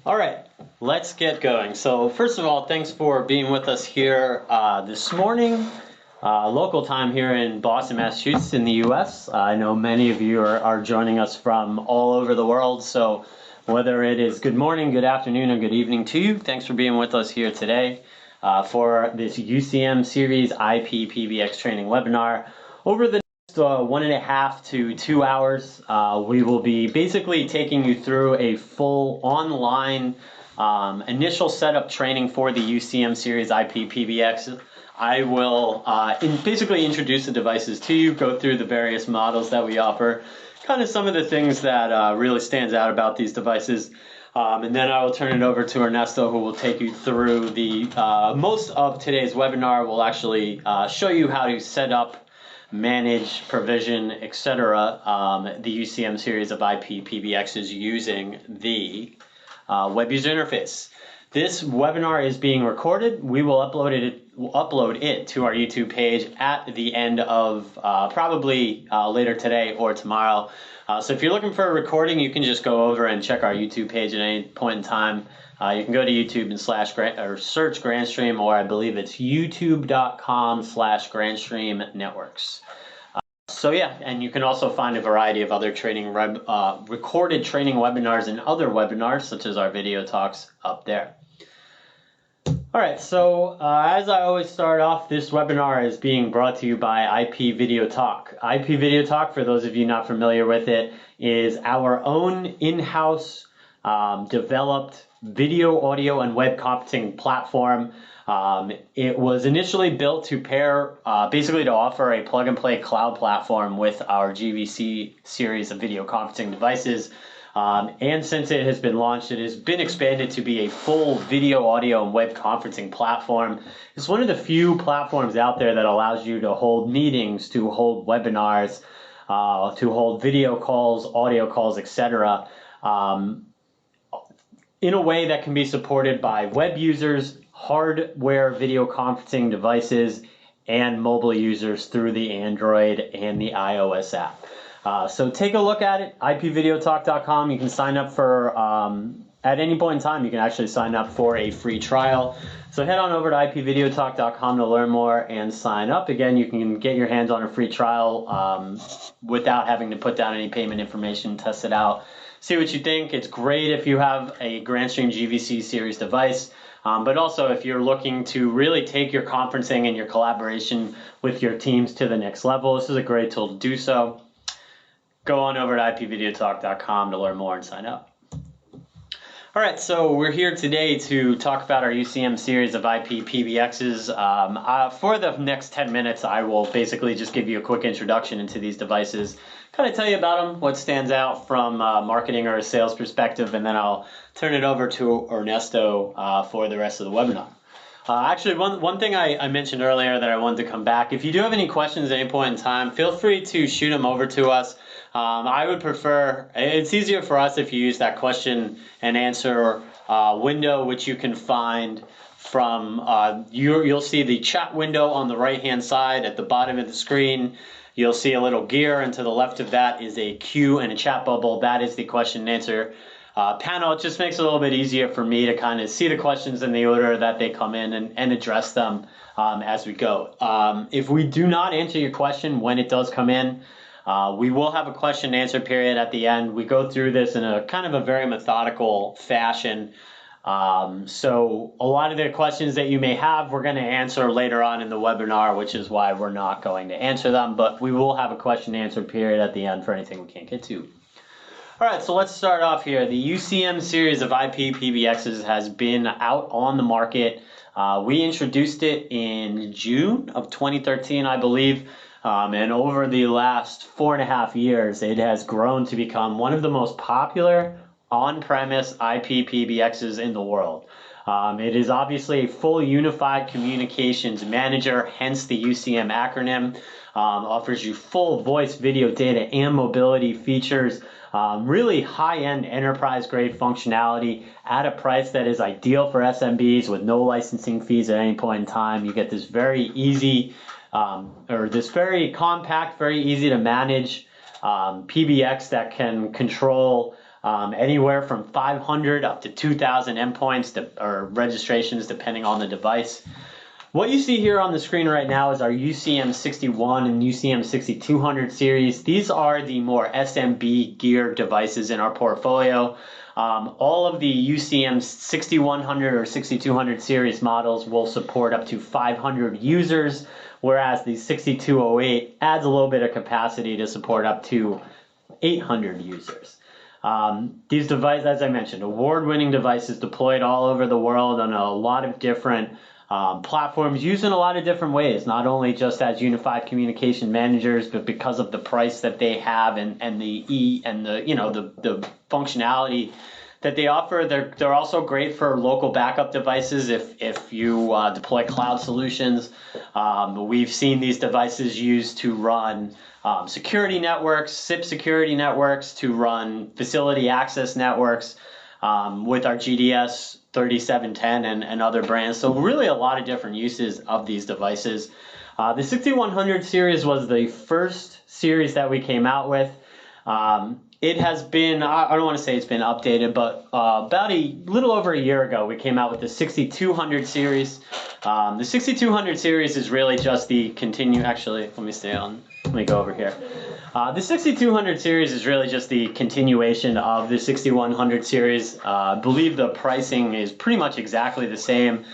All right, let's get going. So first of all, thanks for being with us here this morning, local time here in Boston, Massachusetts in the US. I know many of you are joining us from all over the world, so whether it is good morning, good afternoon, or good evening to you, thanks for being with us here today for this UCM series IP PBX Training Webinar. Over the 1.5 to 2 hours, we will be basically taking you through a full online initial setup training for the UCM series IP PBX. I will basically introduce the devices to you, go through the various models that we offer, kind of some of the things that really stands out about these devices. And then I will turn it over to Ernesto, who will take you through the most of today's webinar. We'll actually show you how to set up, manage, provision, etc. the UCM series of IP PBXs using the web user interface. This webinar is being recorded. We will upload it to our YouTube page at the end of probably later today or tomorrow. So if you're looking for a recording, you can just go over and check our YouTube page at any point in time. You can go to YouTube and search Grandstream, or I believe it's youtube.com/Grandstream Networks. So yeah, and you can also find a variety of other recorded training webinars and other webinars, such as our video talks, up there. All right, so as I always start off, this webinar is being brought to you by IP Video Talk. IP Video Talk, for those of you not familiar with it, is our own in-house developed video, audio, and web conferencing platform. It was initially built to pair, basically to offer a plug-and-play cloud platform with our GVC series of video conferencing devices. And since it has been launched, it has been expanded to be a full video, audio, and web conferencing platform. It's one of the few platforms out there that allows you to hold meetings, to hold webinars, to hold video calls, audio calls, etc. In a way that can be supported by web users, hardware video conferencing devices, and mobile users through the Android and the iOS app. So take a look at it, ipvideotalk.com. You can sign up for, at any point in time, you can actually sign up for a free trial. So head on over to ipvideotalk.com to learn more and sign up. Again, you can get your hands on a free trial without having to put down any payment information, test it out, see what you think. It's great if you have a Grandstream GVC series device. But also if you're looking to really take your conferencing and your collaboration with your teams to the next level, this is a great tool to do so. Go on over to ipvideotalk.com to learn more and sign up. All right, so we're here today to talk about our UCM series of IP PBXs. For the next 10 minutes, I will basically just give you a quick introduction into these devices, kind of tell you about them, what stands out from marketing or a sales perspective, and then I'll turn it over to Ernesto for the rest of the webinar. Actually, one thing I mentioned earlier that I wanted to come back, if you do have any questions at any point in time, feel free to shoot them over to us. I would prefer, it's easier for us if you use that question and answer window, which you can find from, you'll see the chat window on the right-hand side at the bottom of the screen. You'll see a little gear, and to the left of that is a queue and a chat bubble. That is the question and answer panel. It just makes it a little bit easier for me to kind of see the questions in the order that they come in and address them as we go. If we do not answer your question when it does come in, we will have a question and answer period at the end. We go through this in a kind of a very methodical fashion. So a lot of the questions that you may have, we're going to answer later on in the webinar, which is why we're not going to answer them, but we will have a question and answer period at the end for anything we can't get to. All right, so let's start off here. The UCM series of IP PBXs has been out on the market. We introduced it in June of 2013, I believe. And over the last 4.5 years, it has grown to become one of the most popular on-premise IP PBXs in the world. It is obviously a full unified communications manager, hence the UCM acronym. Offers you full voice, video, data, and mobility features. Really high-end enterprise-grade functionality at a price that is ideal for SMBs with no licensing fees at any point in time. You get this very easy, this very compact, very easy to manage PBX that can control anywhere from 500 up to 2,000 endpoints or registrations depending on the device. What you see here on the screen right now is our UCM 61 and UCM 6200 series. These are the more SMB geared devices in our portfolio. All of the UCM 6100 or 6200 series models will support up to 500 users, whereas the 6208 adds a little bit of capacity to support up to 800 users. These devices, as I mentioned, award-winning devices deployed all over the world on a lot of different platforms, used in a lot of different ways, not only just as unified communication managers, but because of the price that they have and the functionality that they offer. They're also great for local backup devices if you deploy cloud solutions. We've seen these devices used to run security networks, SIP security networks, to run facility access networks with our GDS 3710 and other brands. So really a lot of different uses of these devices. The 6100 series was the first series that we came out with. It has been, I don't want to say it's been updated, but about a little over a year ago, we came out with the 6200 series. The 6200 series is really just the let me go over here. The 6200 series is really just the continuation of the 6100 series. I believe the pricing is pretty much exactly the same.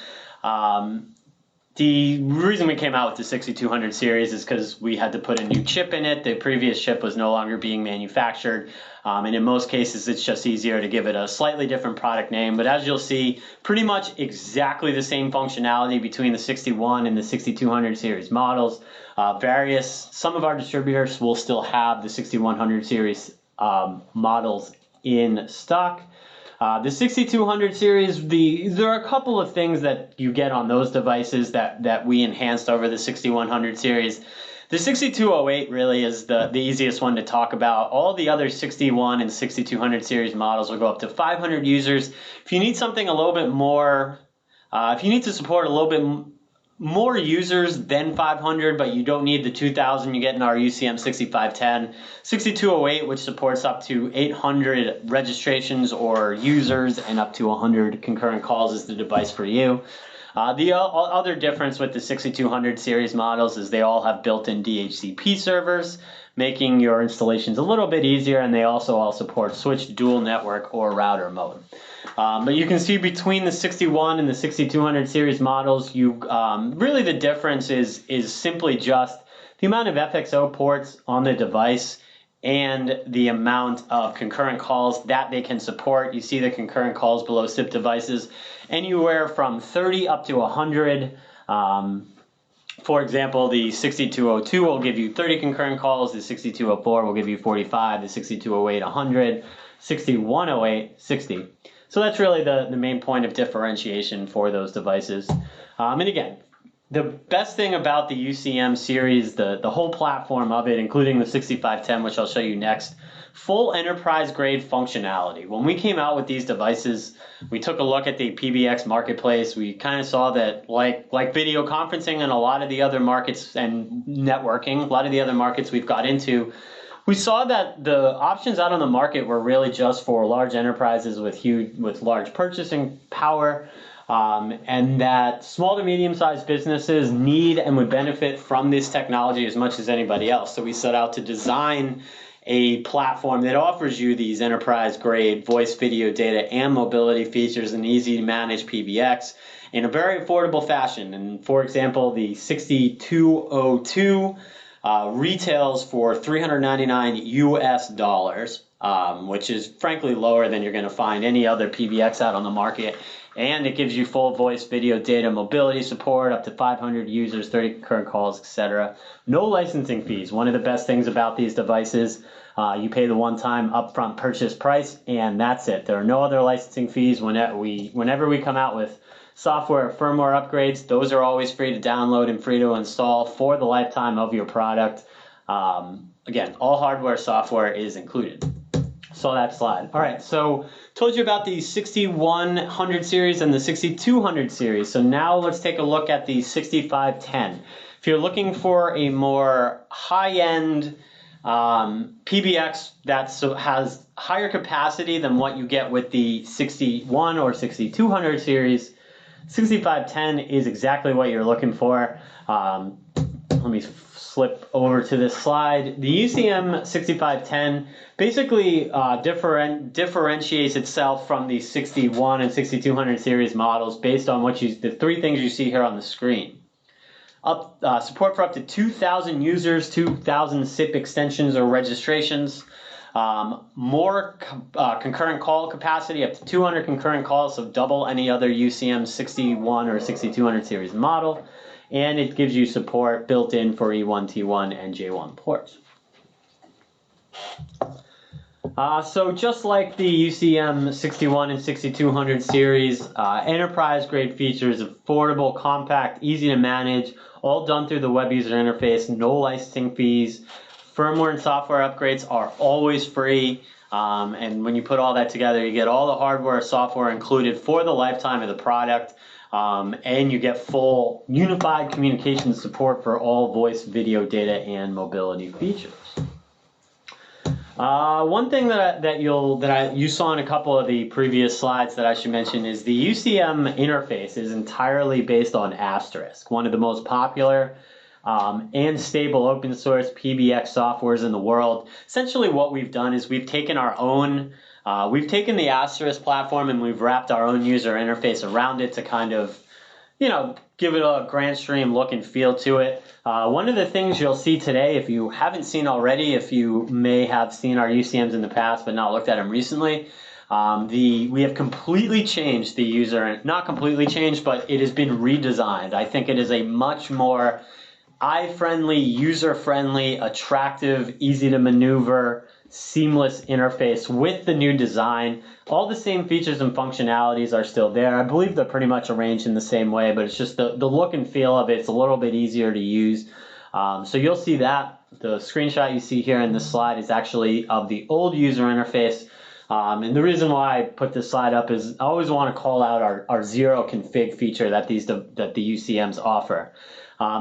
The reason we came out with the 6200 series is because we had to put a new chip in it. The previous chip was no longer being manufactured. And in most cases, it's just easier to give it a slightly different product name. But as you'll see, pretty much exactly the same functionality between the 61 and the 6200 series models. Some of our distributors will still have the 6100 series models in stock. The 6200 series, there are a couple of things that you get on those devices that we enhanced over the 6100 series. The 6208 really is the easiest one to talk about. All the other 61 and 6200 series models will go up to 500 users. If you need something a little bit more, if you need to support a little bit more users than 500, but you don't need the 2,000 you get in our UCM 6510. 6208, which supports up to 800 registrations or users and up to 100 concurrent calls, is the device for you. The other difference with the 6200 series models is they all have built-in DHCP servers, making your installations a little bit easier, and they also all support switch, dual network, or router mode. But you can see between the 61 and the 6200 series models, really the difference is simply just the amount of FXO ports on the device and the amount of concurrent calls that they can support. You see the concurrent calls below SIP devices, anywhere from 30 up to 100. For example, the 6202 will give you 30 concurrent calls, the 6204 will give you 45, the 6208 100, 6108 60. So that's really the main point of differentiation for those devices. And again, the best thing about the UCM series, the whole platform of it, including the 6510, which I'll show you next, full enterprise-grade functionality. When we came out with these devices, we took a look at the PBX marketplace. We kind of saw that, like video conferencing and a lot of the other markets and networking, a lot of the other markets we've got into, we saw that the options out on the market were really just for large enterprises with large purchasing power, and that small to medium-sized businesses need and would benefit from this technology as much as anybody else. So we set out to design a platform that offers you these enterprise-grade voice, video, data, and mobility features and easy-to-manage PBX in a very affordable fashion. And for example, the 6202 retails for $399 US, which is frankly lower than you're going to find any other PBX out on the market. And it gives you full voice, video, data, mobility support, up to 500 users, 30 concurrent calls, etc. No licensing fees. One of the best things about these devices, you pay the one-time upfront purchase price, and that's it. There are no other licensing fees. Whenever we come out with software or firmware upgrades, those are always free to download and free to install for the lifetime of your product. Again, all hardware, software is included. Saw that slide. All right, so told you about the 6100 series and the 6200 series. So now let's take a look at the 6510. If you're looking for a more high-end PBX that has higher capacity than what you get with the 61 or 6200 series. 6510 is exactly what you're looking for. Let me flip over to this slide. The UCM 6510 basically differentiates itself from the 61 and 6200 series models based on the three things you see here on the screen. Support for up to 2,000 users, 2,000 SIP extensions or registrations, more concurrent call capacity, up to 200 concurrent calls, so double any other UCM 61 or 6200 series model, and it gives you support built in for E1, T1, and J1 ports. So just like the UCM 61 and 6200 series, enterprise-grade features, affordable, compact, easy to manage, all done through the web user interface, no licensing fees. Firmware and software upgrades are always free, and when you put all that together, you get all the hardware, software included for the lifetime of the product, and you get full unified communication support for all voice, video, data, and mobility features. One thing that you saw in a couple of the previous slides that I should mention is the UCM interface is entirely based on Asterisk, one of the most popular and stable open source PBX softwares in the world. Essentially what we've done is we've taken the Asterisk platform and we've wrapped our own user interface around it to kind of, give it a Grandstream look and feel to it. One of the things you'll see today, if you haven't seen already, if you may have seen our UCMs in the past but not looked at them recently, we have completely changed the user, not completely changed, but it has been redesigned. I think it is a much more eye-friendly, user-friendly, attractive, easy to maneuver, seamless interface with the new design. All the same features and functionalities are still there. I believe they're pretty much arranged in the same way, but it's just the look and feel of it's a little bit easier to use. So you'll see that. The screenshot you see here in this slide is actually of the old user interface. And the reason why I put this slide up is I always want to call out our zero config feature that the UCMs offer.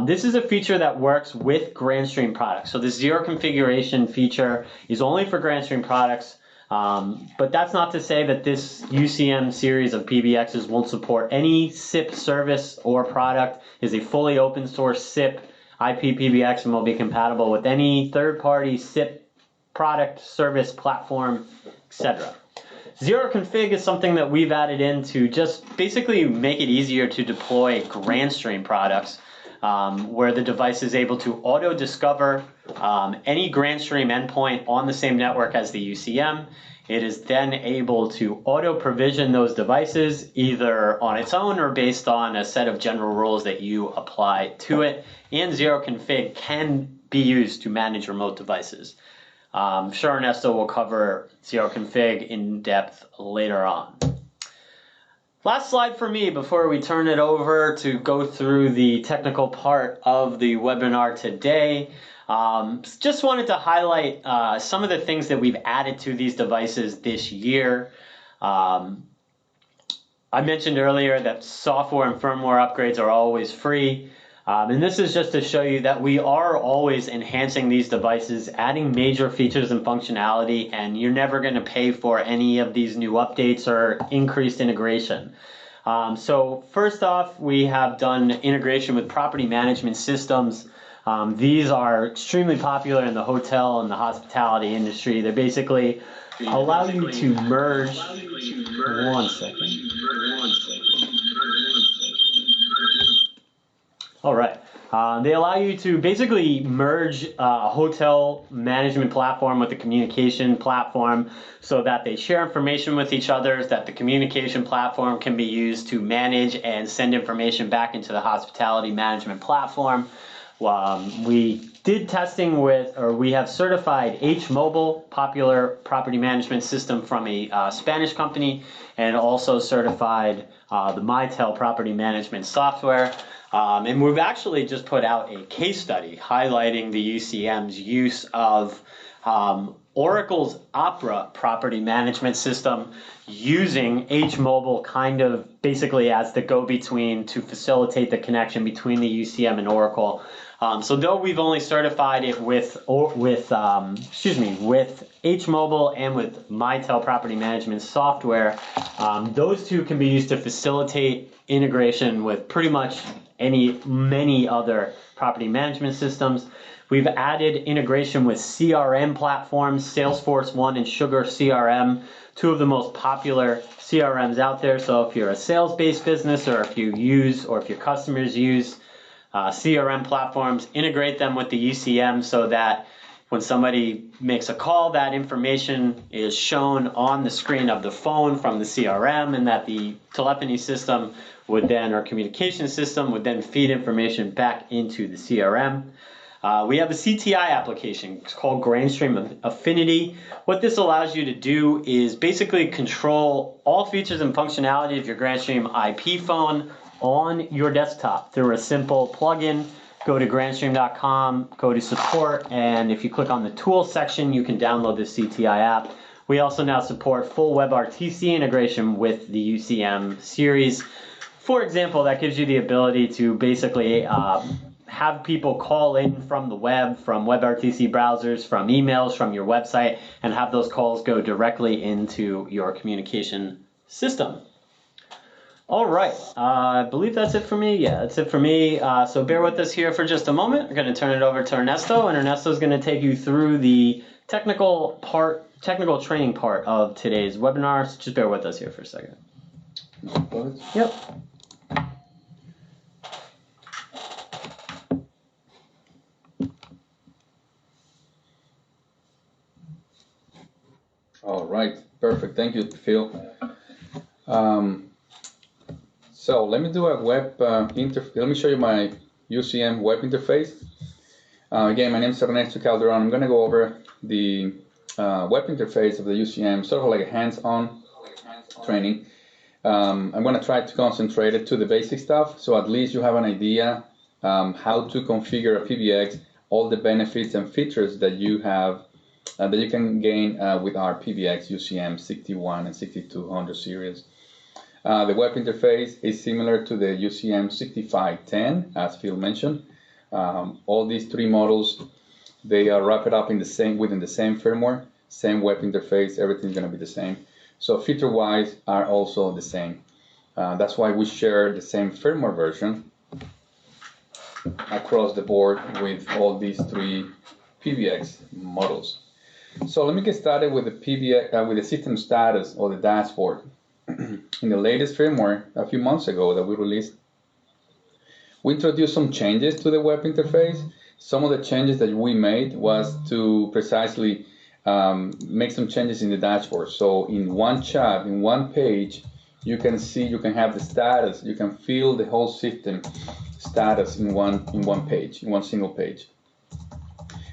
This is a feature that works with Grandstream products. So the zero configuration feature is only for Grandstream products, but that's not to say that this UCM series of PBXs won't support any SIP service or product. It is a fully open source SIP IP PBX and will be compatible with any third-party SIP product, service, platform, etc. Zero config is something that we've added in to just basically make it easier to deploy Grandstream products. Where the device is able to auto-discover any Grandstream endpoint on the same network as the UCM. It is then able to auto-provision those devices either on its own or based on a set of general rules that you apply to it. And zero config can be used to manage remote devices. I'm sure Ernesto will cover zero config in depth later on. Last slide for me before we turn it over to go through the technical part of the webinar today. Just wanted to highlight some of the things that we've added to these devices this year. I mentioned earlier that software and firmware upgrades are always free. And this is just to show you that we are always enhancing these devices, adding major features and functionality, and you're never going to pay for any of these new updates or increased integration. So first off, we have done integration with property management systems. These are extremely popular in the hotel and the hospitality industry. They basically allow you to merge. One second. All right. They allow you to basically merge a hotel management platform with a communication platform so that they share information with each other, that the communication platform can be used to manage and send information back into the hospitality management platform. We did testing with, or we have certified H Mobile, popular property management system from a Spanish company, and also certified the Mitel property management software. And we've actually just put out a case study highlighting the UCM's use of Oracle's Opera property management system using H Mobile kind of basically as the go-between to facilitate the connection between the UCM and Oracle. So though we've only certified it with H Mobile and with Mitel Property Management software, those two can be used to facilitate integration with pretty much many other property management systems. We've added integration with CRM platforms, Salesforce One and Sugar CRM, two of the most popular CRMs out there. So if you're a sales-based business, or if your customers use CRM platforms, integrate them with the UCM so that when somebody makes a call, that information is shown on the screen of the phone from the CRM, and that the telephony system would then, or communication system would then feed information back into the CRM. We have a CTI application. It's called Grandstream Affinity. What this allows you to do is basically control all features and functionality of your Grandstream IP phone on your desktop through a simple plugin. Go to grandstream.com, go to support, and if you click on the tools section, you can download the CTI app. We also now support full WebRTC integration with the UCM series. For example, that gives you the ability to basically have people call in from the web, from WebRTC browsers, from emails, from your website, and have those calls go directly into your communication system. All right, I believe that's it for me. Yeah, that's it for me. So bear with us here for just a moment. We're going to turn it over to Ernesto, and Ernesto is going to take you through the technical training part of today's webinar. So just bear with us here for a second. Yep. All right, perfect. Thank you, Phil. So let me do a web interface. Let me show you my UCM web interface. Again, my name is Ernesto Calderon. I'm going to go over the web interface of the UCM, sort of like a hands-on training. I'm going to try to concentrate it to the basic stuff, so at least you have an idea how to configure a PBX, all the benefits and features that you have that you can gain with our PBX UCM 61 and 6200 series. The web interface is similar to the UCM 6510, as Phil mentioned. All these three models, they are wrapped up in within the same firmware, same web interface. Everything's going to be the same. So feature-wise are also the same. That's why we share the same firmware version across the board with all these three PBX models. So let me get started with the PBX, with the system status or the dashboard. In the latest firmware, a few months ago that we released, we introduced some changes to the web interface. Some of the changes that we made was to precisely make some changes in the dashboard. So in one chat, in one page, you can have the status, you can feel the whole system status in one page, in one single page.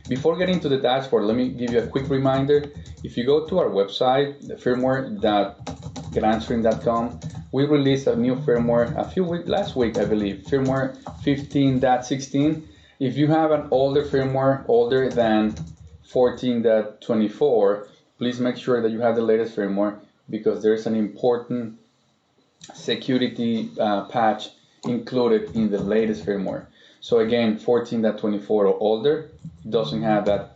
Before getting to the dashboard, let me give you a quick reminder. If you go to our website, the firmware.grandstream.com, we released a new firmware last week, I believe, firmware 15.16. If you have an older firmware, older than 14.24, please make sure that you have the latest firmware, because there is an important security patch included in the latest firmware. So again, 14.24 or older doesn't have that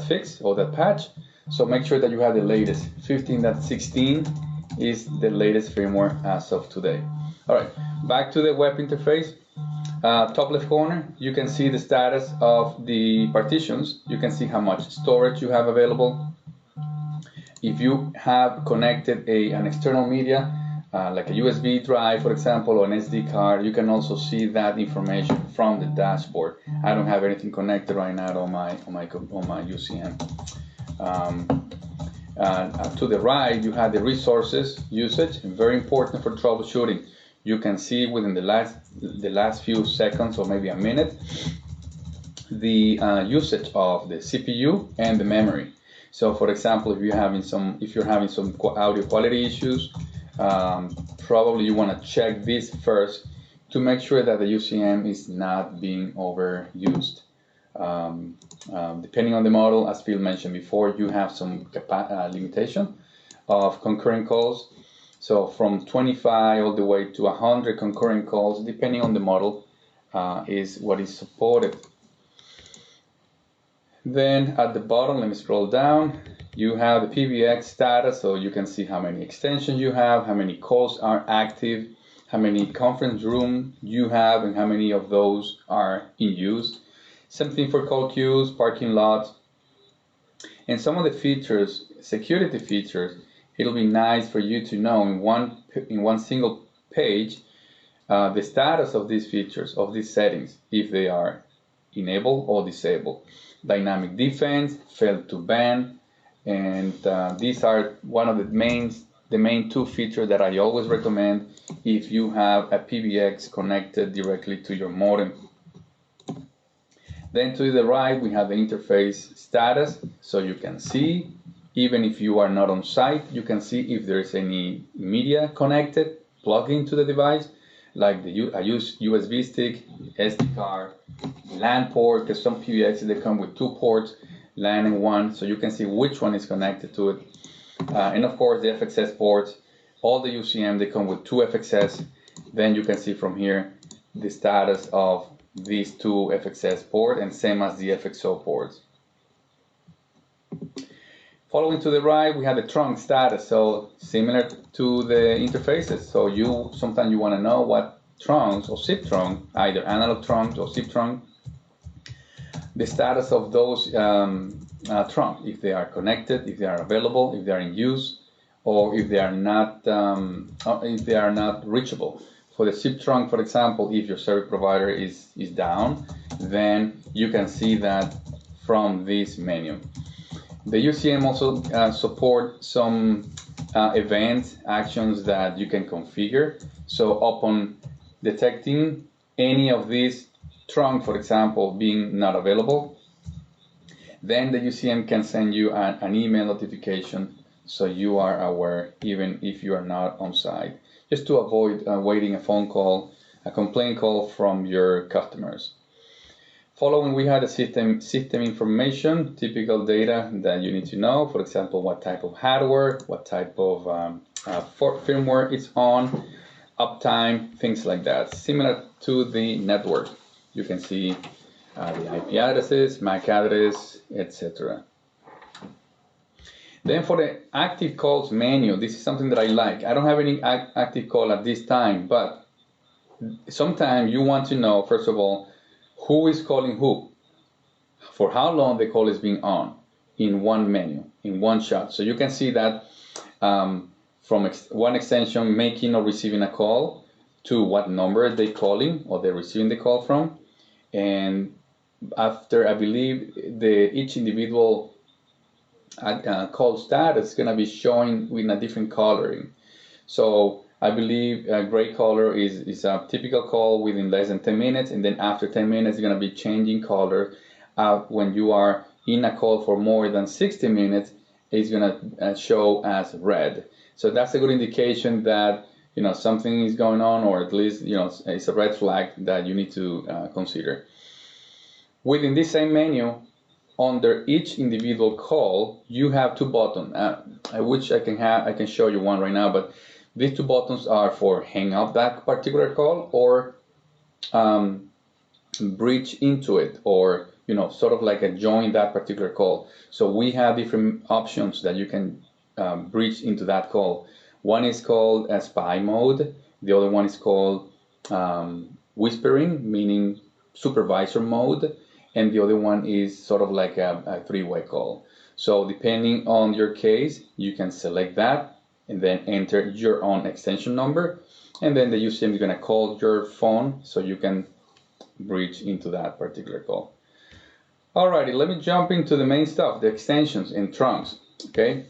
fix or that patch. So make sure that you have the latest. 15.16 is the latest firmware as of today. All right, back to the web interface. Top left corner, you can see the status of the partitions. You can see how much storage you have available. If you have connected an external media, like a USB drive, for example, or an SD card, you can also see that information from the dashboard. I don't have anything connected right now on my UCM. To the right, you have the resources usage, very important for troubleshooting. You can see within the last few seconds or maybe a minute the usage of the CPU and the memory. So, for example, if you're having some audio quality issues, probably you want to check this first to make sure that the UCM is not being overused. Depending on the model, as Phil mentioned before, you have some limitation of concurrent calls. So from 25 all the way to 100 concurrent calls, depending on the model, is what is supported. Then at the bottom, let me scroll down, you have the PBX status, so you can see how many extensions you have, how many calls are active, how many conference rooms you have, and how many of those are in use. Same thing for call queues, parking lots, and some of the features, security features. It'll be nice for you to know in one single page the status of these features, of these settings, if they are enabled or disabled. Dynamic defense, fail to ban, and these are one of the main two features that I always recommend if you have a PBX connected directly to your modem. Then to the right, we have the interface status, so you can see, even if you are not on site, you can see if there is any media connected, plugged into the device, like a USB stick, SD card, LAN port, because some PBXs, they come with 2 ports, LAN and 1, so you can see which one is connected to it. And of course, the FXS ports, all the UCM, they come with 2 FXS. Then you can see from here the status of these 2 FXS ports, and same as the FXO ports. Following to the right, we have the trunk status, so similar to the interfaces. So sometimes you want to know what trunks or SIP trunk, either analog trunk or SIP trunk, the status of those trunks, if they are connected, if they are available, if they are in use, or if they are not reachable. For the SIP trunk, for example, if your service provider is down, then you can see that from this menu. The UCM also support some event actions that you can configure. So upon detecting any of these trunk, for example, being not available, then the UCM can send you an email notification so you are aware even if you are not on site, just to avoid waiting a phone call, a complaint call from your customers. Following, we had the system information, typical data that you need to know. For example, what type of hardware, what type of firmware it's on, uptime, things like that. Similar to the network, you can see the IP addresses, MAC address, etc. Then for the active calls menu, this is something that I like. I don't have any active call at this time, but sometimes you want to know, first of all, who is calling who, for how long the call is being on in one menu, in one shot. So you can see that from one extension making or receiving a call to what number they're calling or they're receiving the call from. And after, I believe, each individual call status is going to be showing with a different coloring. So I believe a gray color is a typical call within less than 10 minutes, and then after 10 minutes, it's going to be changing color. When you are in a call for more than 60 minutes, it's going to show as red. So that's a good indication that something is going on, or at least it's a red flag that you need to consider. Within this same menu, under each individual call, you have 2 buttons, which I can show you one right now, but these 2 buttons are for hang up that particular call or bridge into it, or sort of like a join that particular call. So we have different options that you can bridge into that call. One is called spy mode. The other one is called whispering, meaning supervisor mode. And the other one is sort of like a 3-way call. So depending on your case, you can select that and then enter your own extension number. And then the UCM is going to call your phone so you can bridge into that particular call. Alrighty, let me jump into the main stuff, the extensions and trunks. Okay,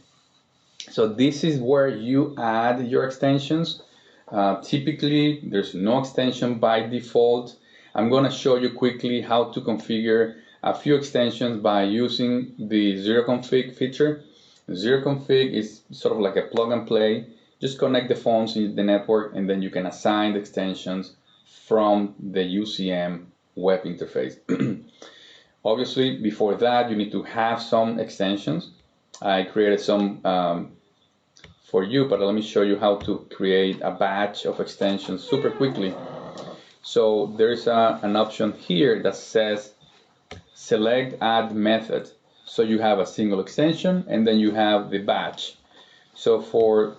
so this is where you add your extensions. Typically, there's no extension by default. I'm going to show you quickly how to configure a few extensions by using the zero config feature. Zero config is sort of like a plug and play. Just connect the phones in the network, and then you can assign the extensions from the UCM web interface. Obviously, before that, you need to have some extensions. I created some for you, but let me show you how to create a batch of extensions super quickly. So there's an option here that says select add method. So you have a single extension and then you have the batch. So for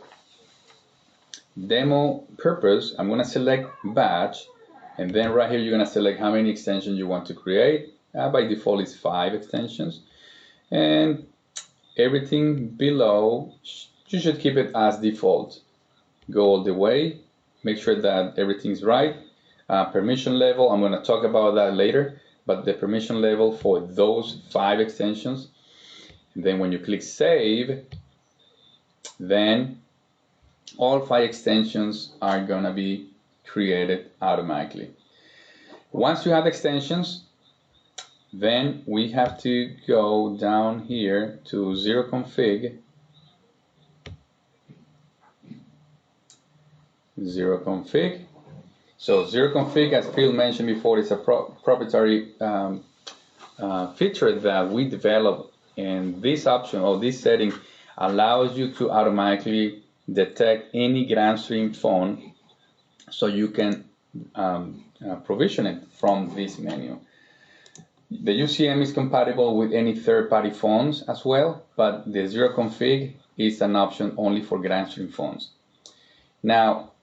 demo purpose, I'm going to select batch, and then right here you're going to select how many extensions you want to create. By default it's 5 extensions, and everything below you should keep it as default. Go all the way, make sure that everything's right. Permission level, I'm going to talk about that later, but the permission level for those 5 extensions. And then when you click save, then all 5 extensions are going to be created automatically. Once you have extensions, then we have to go down here to zero config. Zero config. So zero config, as Phil mentioned before, is a proprietary feature that we developed, and this option or this setting allows you to automatically detect any Grandstream phone, so you can provision it from this menu. The UCM is compatible with any third-party phones as well, but the zero config is an option only for Grandstream phones. Now,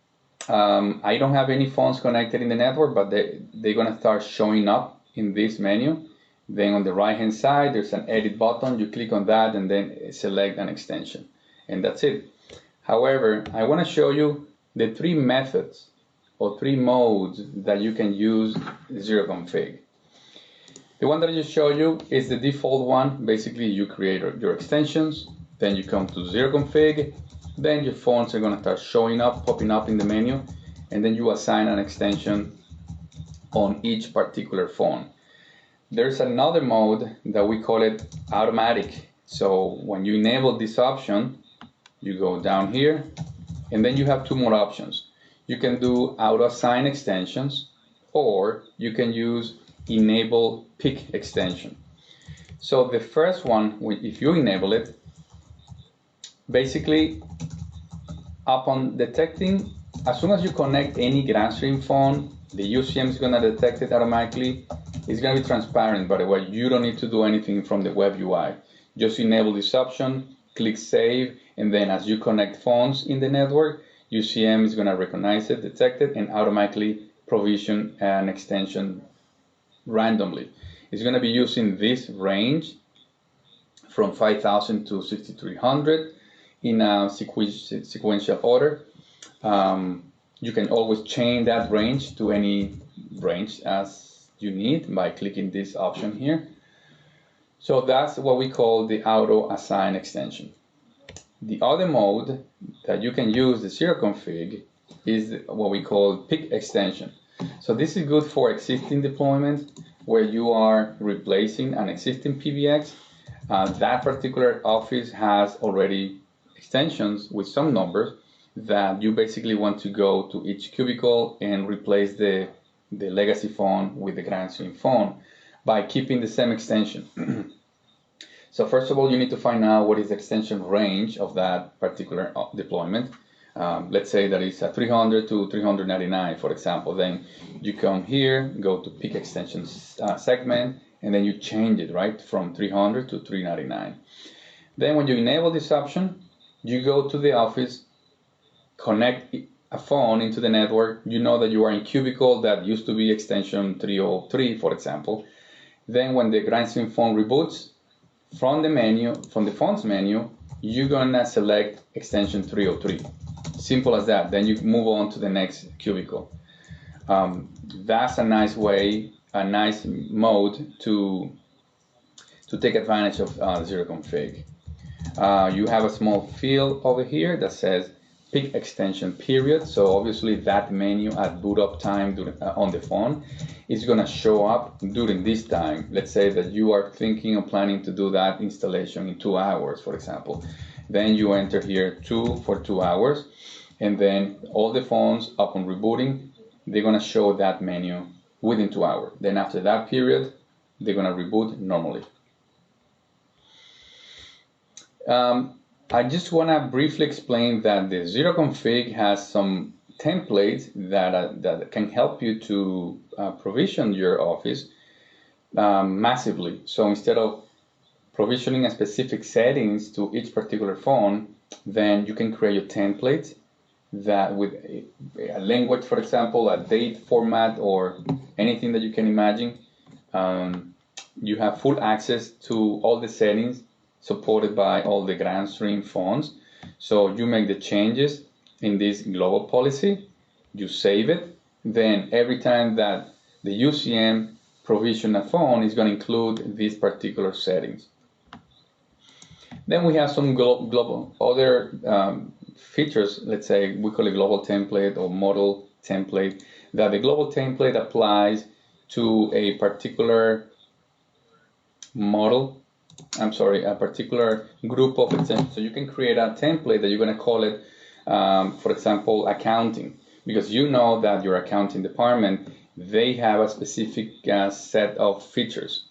I don't have any phones connected in the network, but they're going to start showing up in this menu. Then on the right-hand side, there's an edit button. You click on that and then select an extension, and that's it. However, I want to show you the 3 methods or 3 modes that you can use zero config. The one that I just showed you is the default one. Basically, you create your extensions, then you come to zero config, then your phones are going to start showing up, popping up in the menu, and then you assign an extension on each particular phone. There's another mode that we call it automatic. So when you enable this option, you go down here, and then you have 2 more options. You can do auto assign extensions, or you can use enable pick extension. So the first one, if you enable it, basically upon detecting, as soon as you connect any Grandstream phone, the UCM is going to detect it automatically. It's going to be transparent, by the way. You don't need to do anything from the web UI. Just enable this option, click save, and then as you connect phones in the network, UCM is going to recognize it, detect it, and automatically provision an extension randomly. It's going to be using this range from 5,000 to 6,300 in a sequential order. You can always change that range to any range as you need by clicking this option here. So that's what we call the auto assign extension. The other mode that you can use, the zero config, is what we call pick extension. So this is good for existing deployments where you are replacing an existing PBX. That particular office has already extensions with some numbers that you basically want to go to each cubicle and replace the legacy phone with the Grandstream phone by keeping the same extension. So first of all, you need to find out what is the extension range of that particular deployment. Let's say that it's a 300 to 399, for example. Then you come here, go to pick extension segment, and then you change it, right, from 300 to 399. Then when you enable this option, you go to the office, connect a phone into the network. You know that you are in cubicle that used to be extension 303, for example. Then when the Grandstream phone reboots, from the menu, from the phones menu, you're gonna select extension 303. Simple as that. Then you move on to the next cubicle. That's a nice way, a nice mode to take advantage of zero config. You have a small field over here that says pick extension period. So obviously that menu at boot up time on the phone is going to show up during this time. Let's say that you are thinking of planning to do that installation in 2 hours, for example. Then you enter here 2 for 2 hours, and then all the phones upon rebooting, they're going to show that menu within 2 hours. Then after that period, they're going to reboot normally. I just want to briefly explain that the zero config has some templates that can help you to provision your Office massively. So instead of provisioning a specific settings to each particular phone, then you can create your template that with a language, for example, a date format, or anything that you can imagine. You have full access to all the settings supported by all the Grandstream phones. So you make the changes in this global policy, you save it, then every time that the UCM provision a phone is going to include these particular settings. Then we have some global other features, let's say we call it global template or model template, that the global template applies to a particular model, a particular group of examples. So you can create a template that you're going to call it, for example, accounting, because you know that your accounting department, they have a specific set of features.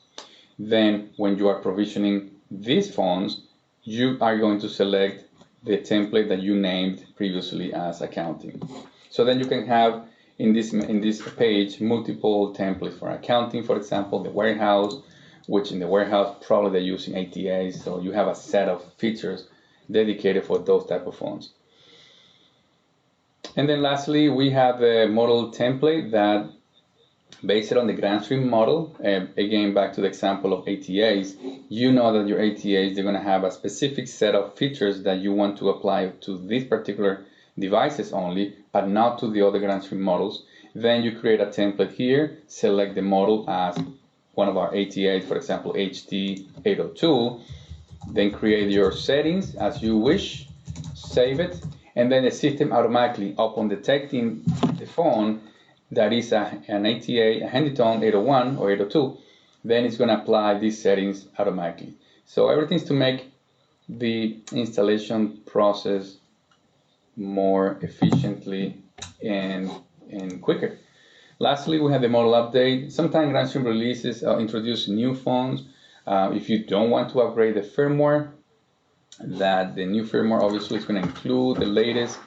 Then when you are provisioning these phones, you are going to select the template that you named previously as accounting. So then you can have in this page multiple templates for accounting, for example, the warehouse, which in the warehouse probably they're using ATAs, so you have a set of features dedicated for those type of phones. And then lastly, we have a model template that based on the Grandstream model, again back to the example of ATAs, you know that your ATAs, they're going to have a specific set of features that you want to apply to these particular devices only, but not to the other Grandstream models. Then you create a template here, select the model as one of our ATAs, for example, HD802, then create your settings as you wish, save it, and then the system automatically, upon detecting the phone that is an ATA, a handy tone 801 or 802, then it's going to apply these settings automatically. So everything's to make the installation process more efficiently and quicker. Lastly, we have the model update. Sometimes Grandstream releases introduce new phones. If you don't want to upgrade the firmware, that the new firmware obviously is going to include the latest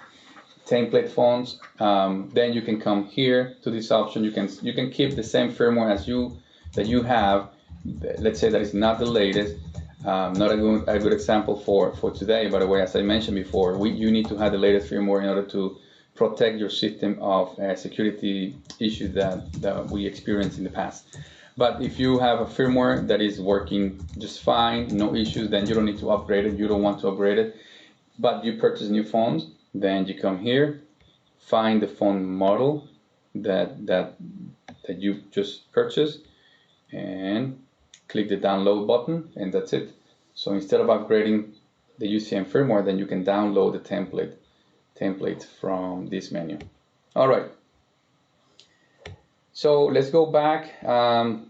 template phones. Then you can come here to this option. You can keep the same firmware as that you have. Let's say that it's not the latest. Not a good example for today, by the way. As I mentioned before, you need to have the latest firmware in order to protect your system of security issues that we experienced in the past. But if you have a firmware that is working just fine, no issues, then you don't need to upgrade it. You don't want to upgrade it, but you purchase new phones, then you come here, find the phone model that you just purchased, and click the download button, and that's it. So instead of upgrading the UCM firmware, then you can download the template from this menu. All right. So let's go back.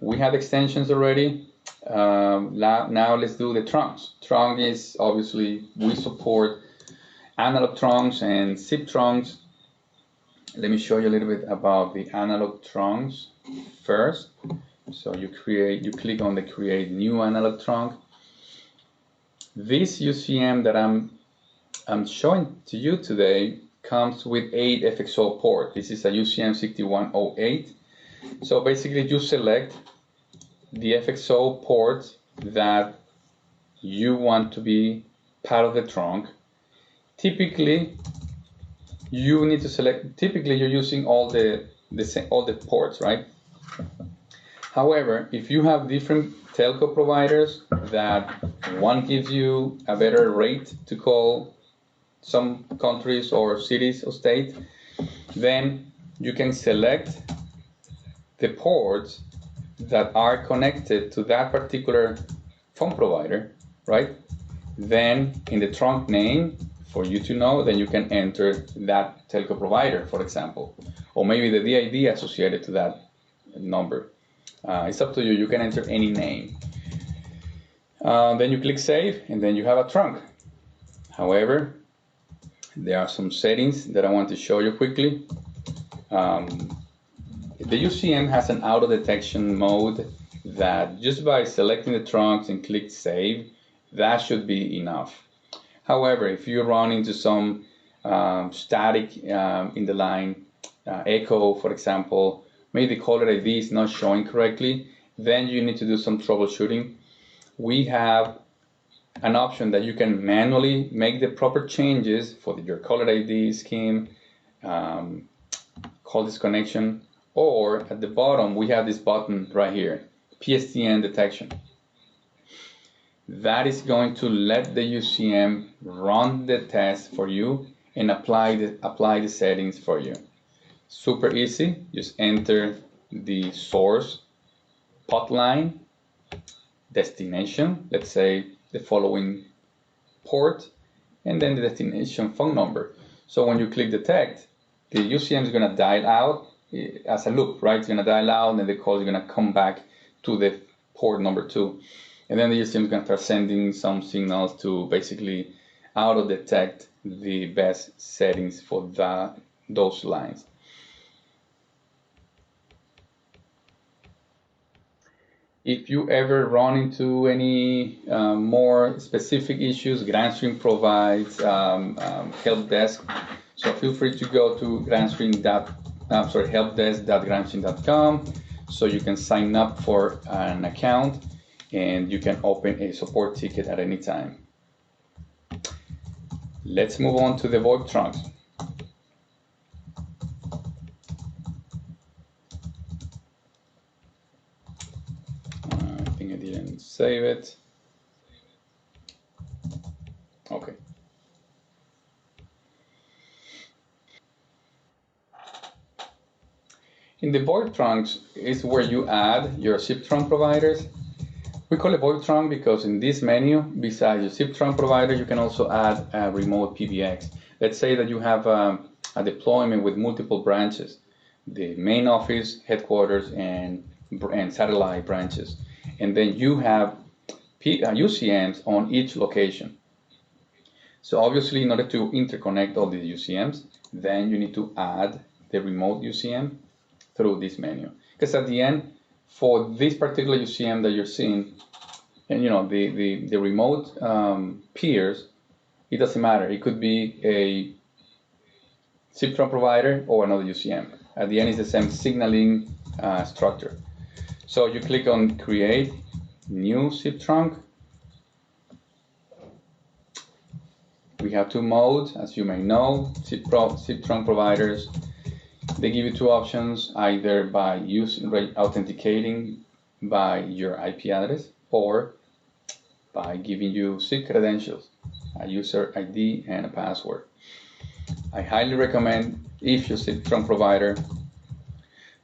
We have extensions already. Now let's do the trunks. Trunk is obviously, we support analog trunks and zip trunks. Let me show you a little bit about the analog trunks first. So you click on the create new analog trunk. This UCM that I'm showing to you today comes with 8 FXO ports. This is a UCM 6108. So basically you select the FXO ports that you want to be part of the trunk. Typically you need to select, typically you're using all the ports, right? However, if you have different telco providers that one gives you a better rate to call some countries or cities or states, then you can select the ports that are connected to that particular phone provider, right? Then in the trunk name, for you to know, then you can enter that telco provider, for example, or maybe the DID associated to that number. It's up to you. You can enter any name. Then you click save, and then you have a trunk. However, there are some settings that I want to show you quickly. The UCM has an auto detection mode that just by selecting the trunks and click save, that should be enough. However, if you run into some static in the line, echo, for example, maybe the caller ID is not showing correctly, then you need to do some troubleshooting. We have an option that you can manually make the proper changes for your caller ID scheme, call disconnection, or at the bottom we have this button right here, PSTN detection. That is going to let the UCM run the test for you and apply the settings for you. Super easy. Just enter the source pot line, destination, let's say the following port, and then the destination phone number. So when you click detect, the UCM is going to dial out as a loop, right? It's going to dial out, and the call is going to come back to the port number 2. And then the UCM is going to start sending some signals to basically auto-detect the best settings for those lines. If you ever run into any more specific issues, Grandstream provides help desk. So feel free to go to helpdesk.grandstream.com, so you can sign up for an account and you can open a support ticket at any time. Let's move on to the VoIP trunks. I think I didn't save it. Okay. In the VoIP trunks is where you add your SIP trunk providers. We call it VoIP trunk because in this menu, besides your SIP trunk provider, you can also add a remote PBX. Let's say that you have a deployment with multiple branches, the main office, headquarters, and satellite branches. And then you have UCMs on each location. So obviously, in order to interconnect all the UCMs, then you need to add the remote UCM through this menu. Because at the end, for this particular UCM that you're seeing, and the remote peers, it doesn't matter. It could be a SIP trunk provider or another UCM. At the end, it's the same signaling structure. So you click on Create New SIP trunk. We have 2 modes, as you may know. SIP trunk providers, they give you 2 options, either by authenticating by your IP address or by giving you SIP credentials, a user ID and a password. I highly recommend, if your SIP trunk provider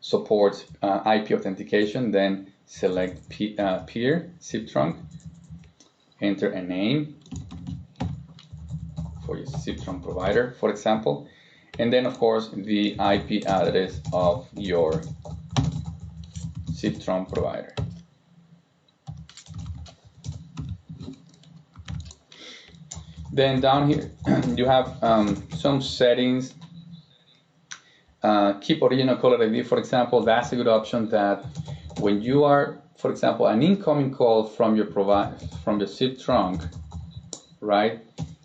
supports IP authentication, then select peer SIP trunk, enter a name for your SIP trunk provider, for example, and then of course the IP address of your SIP trunk provider. Then down here you have some settings. Keep original caller ID, for example. That's a good option, that when you are, for example, an incoming call from your SIP trunk, right,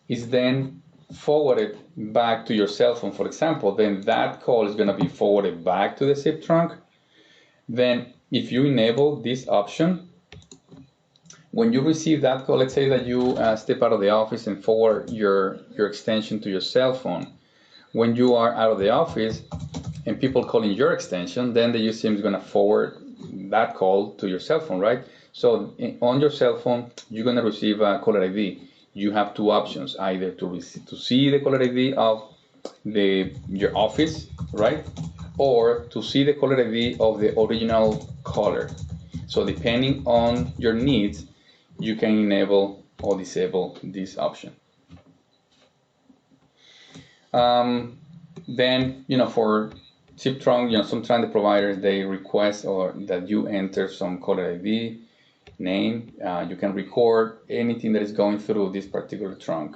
is then forwarded back to your cell phone, for example, then that call is going to be forwarded back to the SIP trunk. Then if you enable this option, when you receive that call, let's say that you step out of the office and forward your extension to your cell phone. When you are out of the office and people calling your extension, then the UCM is going to forward that call to your cell phone, right? So on your cell phone, you're going to receive a caller ID. You have 2 options, either to see the caller ID of your office, right? Or to see the caller ID of the original caller. So depending on your needs, you can enable or disable this option. Then, for SIP trunk, sometimes the providers, they request or that you enter some caller ID, name. You can record anything that is going through this particular trunk.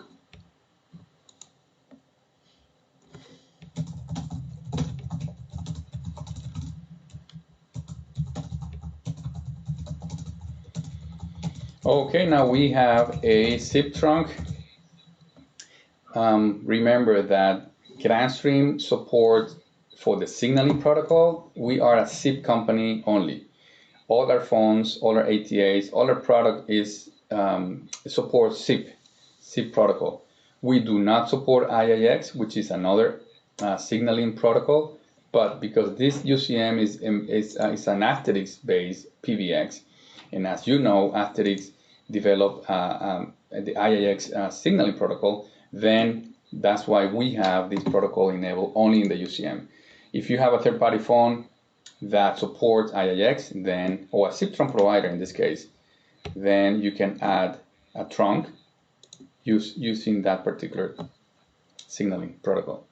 Okay, now we have a SIP trunk. remember that Grandstream support for the signaling protocol, we are a SIP company only. All our phones, all our ATAs, all our product is supports SIP protocol. We do not support IIX, which is another signaling protocol, but because this UCM is an Asterix-based PBX, and as you know, Asterix developed the IIX signaling protocol, then that's why we have this protocol enabled only in the UCM. If you have a third-party phone that supports IIX, then, or a SIP trunk provider in this case, then you can add a trunk using that particular signaling protocol.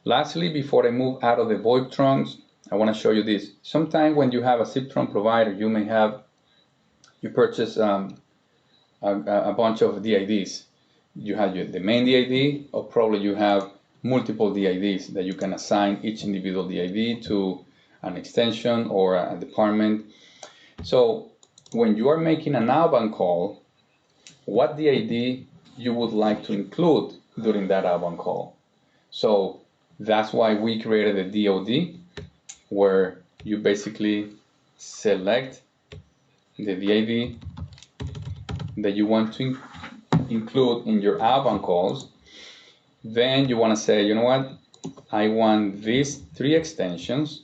Lastly, before I move out of the VoIP trunks, I want to show you this. Sometimes when you have a SIP trunk provider, you purchase a bunch of DIDs. You have the main DID, or probably you have multiple DIDs that you can assign each individual DID to an extension or a department. So when you are making an outbound call, what DID you would like to include during that outbound call? So that's why we created a DOD, where you basically select the DID that you want to include in your outbound calls. Then you want to say, you know what, I want these 3 extensions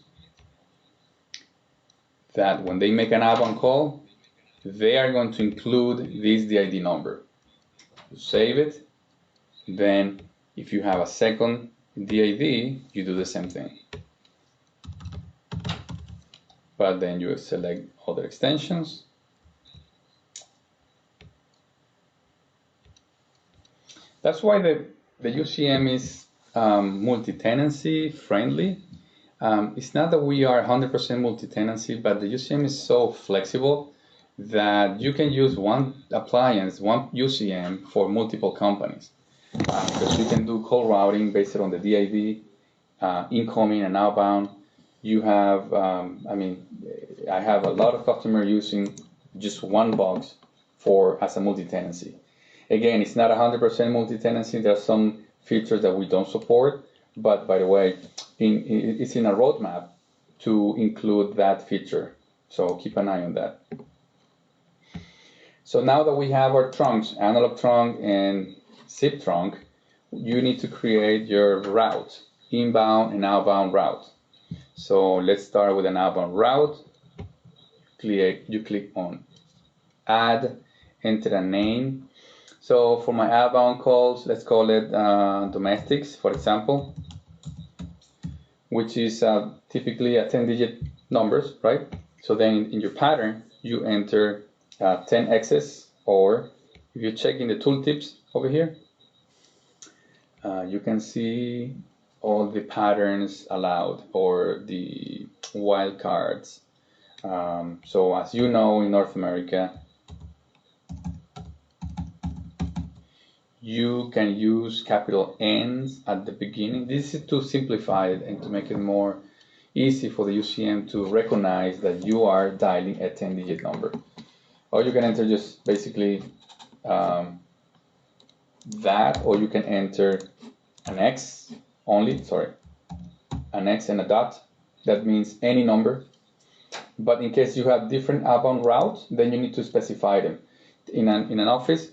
that when they make an outbound call, they are going to include this DID number. You save it. Then if you have a second DID, you do the same thing. But then you select other extensions. That's why the UCM is multi-tenancy friendly. It's not that we are 100% multi-tenancy, but the UCM is so flexible that you can use one appliance, one UCM for multiple companies. Because you can do call routing based on the DID, incoming and outbound. You have, I have a lot of customers using just one box as a multi-tenancy. Again, it's not 100% multi-tenancy. There are some features that we don't support, but by the way, it's in a roadmap to include that feature. So keep an eye on that. So now that we have our trunks, analog trunk and SIP trunk, you need to create your route, inbound and outbound route. So let's start with an outbound route. You click on add, enter a name. So for my outbound calls, let's call it domestics, for example, which is typically a 10-digit numbers, right? So then in your pattern, you enter 10x's, or if you check in the tooltips over here, you can see all the patterns allowed or the wildcards. So as you know, in North America, you can use capital N's at the beginning. This is to simplify it and to make it more easy for the UCM to recognize that you are dialing a 10-digit number. Or you can enter just basically that, or you can enter an X only, an X and a dot. That means any number. But in case you have different outbound routes, then you need to specify them. In an office,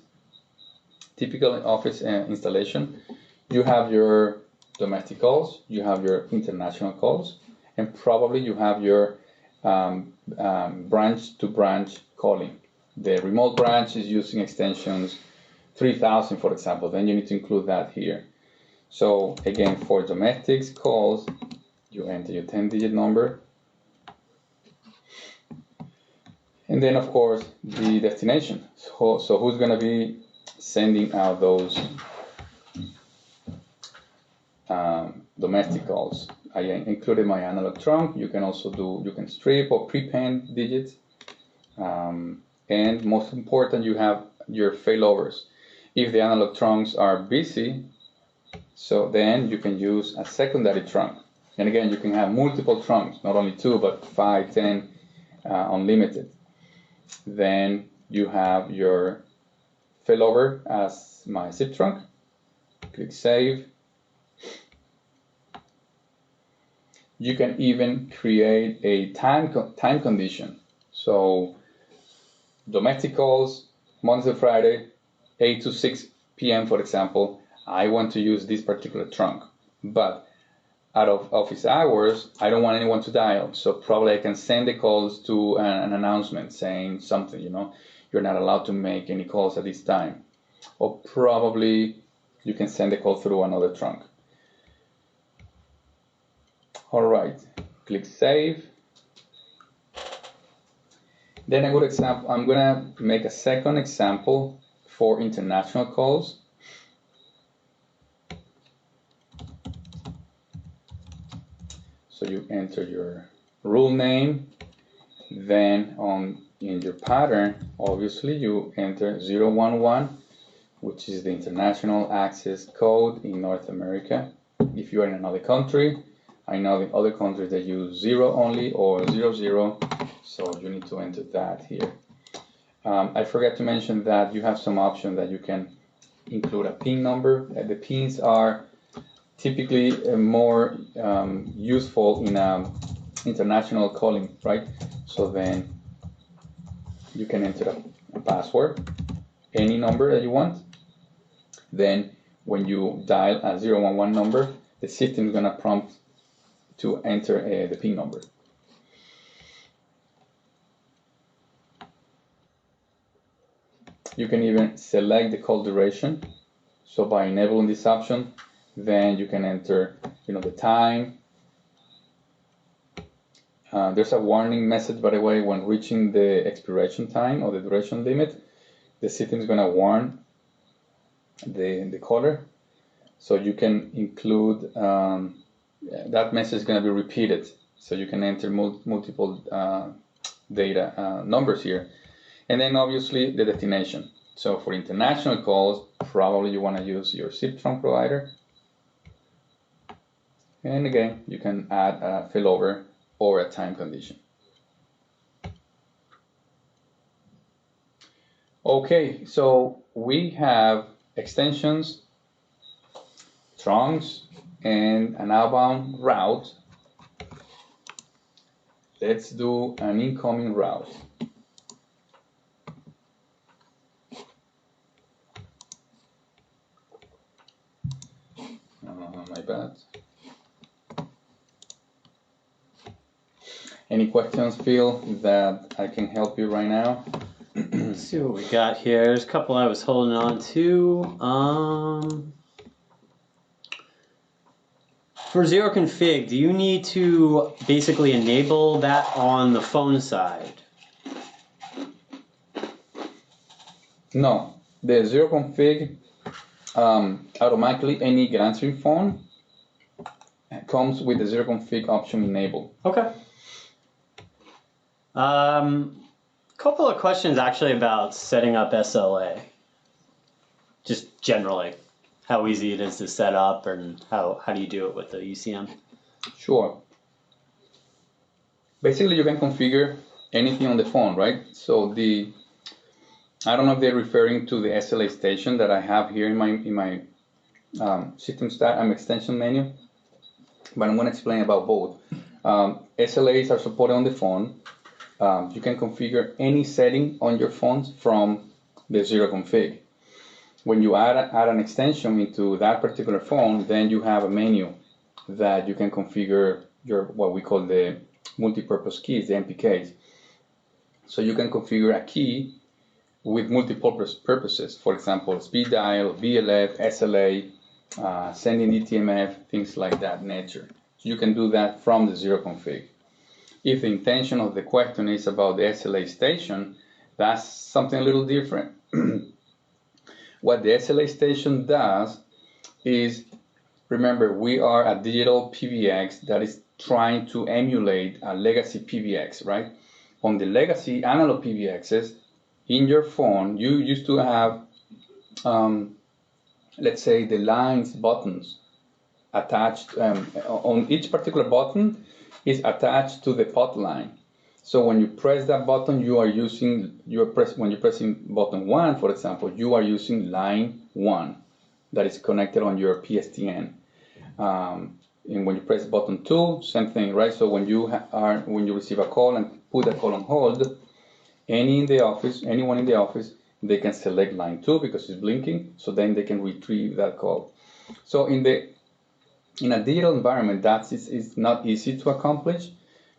typical office installation, you have your domestic calls, you have your international calls, and probably you have your branch-to-branch calling. The remote branch is using extensions 3000, for example, then you need to include that here. So again, for domestics calls, you enter your 10-digit number. And then, of course, the destination. So who's going to be sending out those domestic calls? I included my analog trunk. You can also you can strip or prepend digits. And most important, you have your failovers. If the analog trunks are busy, so then you can use a secondary trunk. And again, you can have multiple trunks, not only 2, but 5, 10, unlimited. Then you have your failover as my SIP trunk. Click Save. You can even create a time condition. So domestic calls, Monday to Friday, 8 to 6 p.m. for example, I want to use this particular trunk. But out of office hours, I don't want anyone to dial. So probably I can send the calls to an announcement saying something, you're not allowed to make any calls at this time. Or probably you can send the call through another trunk. All right, click Save. Then a good example, I'm gonna make a second example for international calls. So you enter your rule name, then in your pattern, obviously you enter 011, which is the international access code in North America. If you are in another country, I know in other countries they use 0 only or 00, so you need to enter that here. I forgot to mention that you have some option that you can include a PIN number. The pins are typically more useful in international calling, right? So then you can enter a password, any number that you want. Then when you dial a 011 number, the system is going to prompt to enter the PIN number. You can even select the call duration. So by enabling this option, then you can enter, the time. There's a warning message, by the way, when reaching the expiration time or the duration limit, the system is going to warn the caller. So you can include that message is going to be repeated. So you can enter multiple data numbers here. And then obviously the destination. So for international calls, probably you want to use your SIP trunk provider. And again, you can add a failover or a time condition. Okay, so we have extensions, trunks, and an outbound route. Let's do an incoming route. My bad. Any questions, Phil, that I can help you right now? Let's see what we got here. There's a couple I was holding on to. For zero config, do you need to basically enable that on the phone side? No, the zero config automatically any Grandstream phone comes with the zero config option enabled. Okay. Couple of questions actually about setting up SLA. Just generally, how easy it is to set up and how do you do it with the UCM? Sure. Basically, you can configure anything on the phone, right? So I don't know if they're referring to the SLA station that I have here in my system extension menu, but I'm going to explain about both. SLAs are supported on the phone. You can configure any setting on your phone from the zero config. When you add an extension into that particular phone, then you have a menu that you can configure your what we call the multi-purpose keys, the MPKs. So you can configure a key with multiple purposes. For example, speed dial, VLF, SLA, sending DTMF, things like that nature. So you can do that from the zero config. If the intention of the question is about the SLA station, that's something a little different. What the SLA station does is, remember, we are a digital PBX that is trying to emulate a legacy PBX, right? On the legacy analog PBXs, in your phone, you used to have, let's say, the lines buttons attached. On each particular button is attached to the pot line. So when you press that button, when you're pressing button 1, for example, you are using line 1. that is connected on your PSTN. And when you press button 2, same thing, right? So when you receive a call and put that call on hold, anyone in the office, they can select line 2 because it's blinking, so then they can retrieve that call. So in a digital environment, that is not easy to accomplish,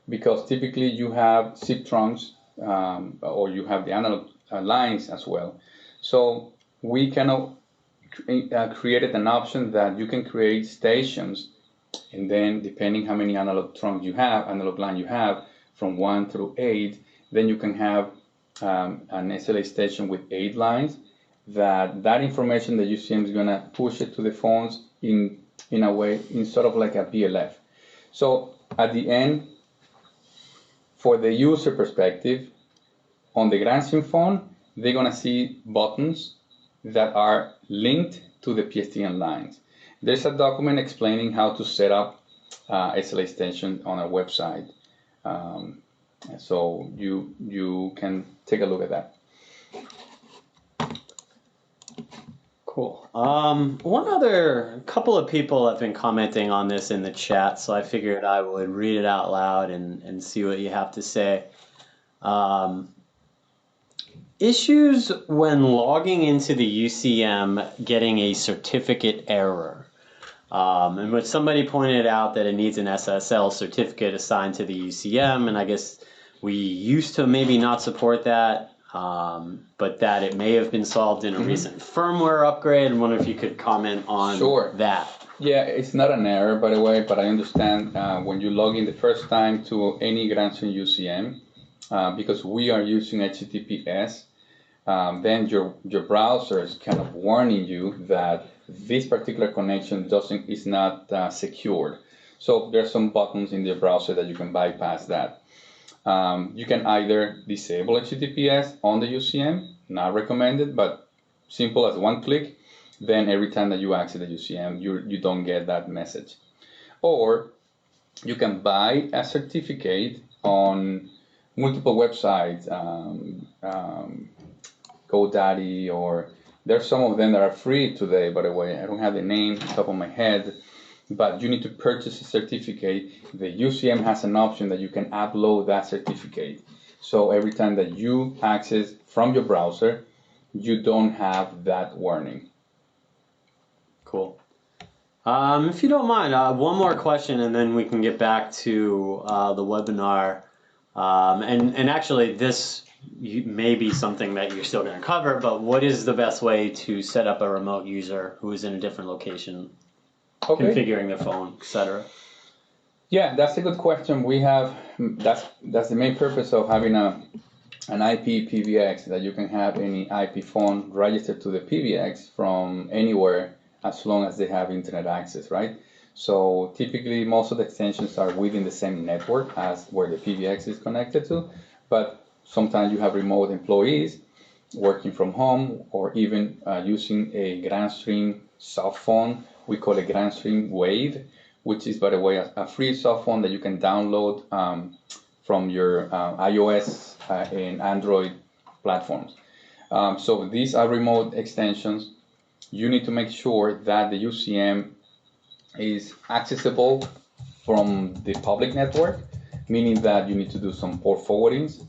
because typically you have SIP trunks, or you have the analog lines as well. So we created an option that you can create stations, and then depending how many analog line you have, from 1 through 8, then you can have an SLA station with 8 lines. That information that UCM is gonna push it to the phones in a way, in sort of like a BLF. So at the end, for the user perspective, on the Grandstream phone, they're gonna see buttons that are linked to the PSTN lines. There's a document explaining how to set up SLA station on a website. So you can take a look at that. Cool. Couple of people have been commenting on this in the chat, so I figured I would read it out loud and see what you have to say. Issues when logging into the UCM getting a certificate error. And when somebody pointed out that it needs an SSL certificate assigned to the UCM, and I guess we used to maybe not support that, but that it may have been solved in a recent firmware upgrade. I wonder if you could comment on that. Yeah, it's not an error, by the way, but I understand when you log in the first time to any Grandstream UCM, because we are using HTTPS, then your browser is kind of warning you that this particular connection is not secured. So there's some buttons in the browser that you can bypass that. You can either disable HTTPS on the UCM, not recommended, but simple as one click, then every time that you access the UCM, you don't get that message. Or you can buy a certificate on multiple websites, GoDaddy, or there's some of them that are free today, by the way. I don't have the name on top of my head, but you need to purchase a certificate. The UCM has an option that you can upload that certificate. So every time that you access from your browser, you don't have that warning. Cool. If you don't mind, one more question, and then we can get back to the webinar. And actually, this may be something that you're still going to cover, but what is the best way to set up a remote user who is in a different location, configuring their phone, etc.? Yeah, that's a good question. We have that's the main purpose of having an IP PBX, that you can have any IP phone registered to the PBX from anywhere, as long as they have internet access, right? So typically most of the extensions are within the same network as where the PBX is connected to, but sometimes you have remote employees working from home, or even using a Grandstream soft phone. We call it Grandstream Wave, which is, by the way, a free soft phone that you can download from your iOS and Android platforms. So these are remote extensions. You need to make sure that the UCM is accessible from the public network, meaning that you need to do some port forwardings.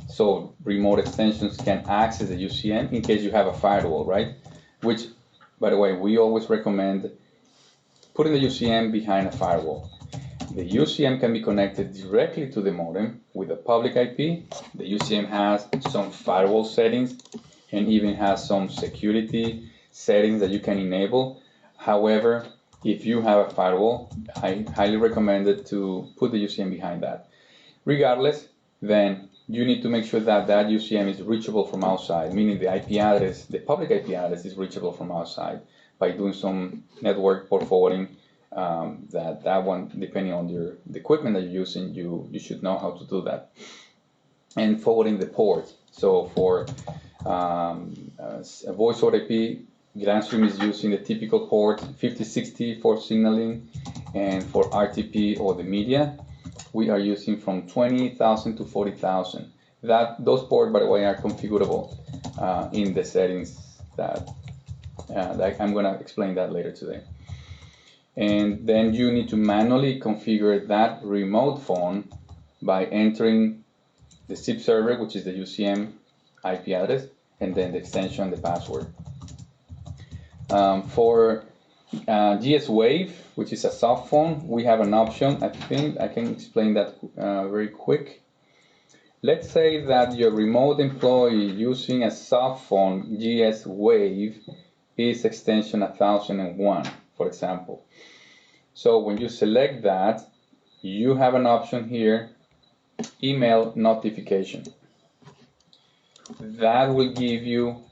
So remote extensions can access the UCM in case you have a firewall, right? Which, by the way, we always recommend putting the UCM behind a firewall. The UCM can be connected directly to the modem with a public IP. The UCM has some firewall settings and even has some security settings that you can enable. However, if you have a firewall, I highly recommend it to put the UCM behind that. Regardless, then you need to make sure that that UCM is reachable from outside, meaning the IP address, the public IP address, is reachable from outside by doing some network port forwarding. That one, depending on the equipment that you're using, you should know how to do that. And forwarding the port. So for a voice over IP, Grandstream is using the typical port 5060 for signaling, and for RTP or the media, we are using from 20,000 to 40,000. Those ports, by the way, are configurable in the settings that I'm going to explain that later today. And then you need to manually configure that remote phone by entering the SIP server, which is the UCM IP address, and then the extension, the password. For GS Wave, which is a soft phone, we have an option. I think I can explain that very quick. Let's say that your remote employee using a soft phone GS Wave is extension 1001, for example. So when you select that, you have an option here, email notification. That will give you,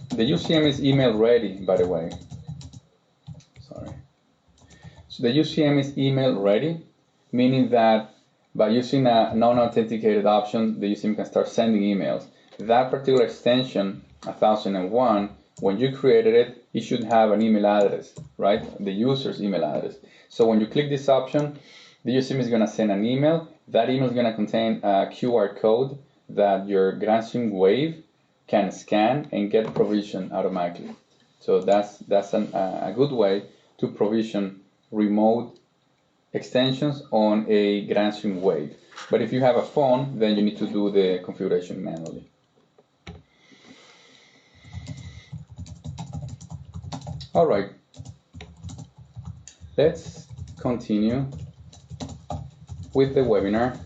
the UCM is email ready, by the way. Sorry. So the UCM is email ready, meaning that by using a non-authenticated option, the UCM can start sending emails. That particular extension, 1001, when you created it, it should have an email address, right? The user's email address. So when you click this option, the UCM is going to send an email. That email is going to contain a QR code that your Grandstream Wave can scan and get provision automatically. So that's a good way to provision remote extensions on a Grandstream Wave. But if you have a phone, then you need to do the configuration manually. All right, let's continue with the webinar.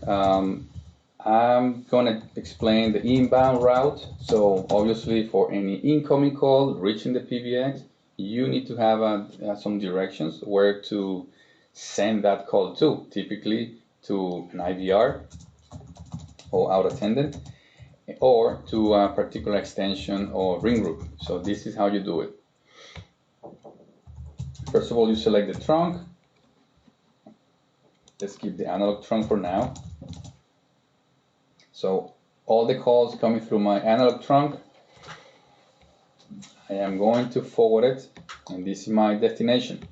I'm going to explain the inbound route. So obviously for any incoming call reaching the PBX, you need to have some directions where to send that call to, typically to an IVR or out attendant, or to a particular extension or ring group. So this is how you do it. First of all, you select the trunk. Let's keep the analog trunk for now. So all the calls coming through my analog trunk, I am going to forward it, and this is my destination.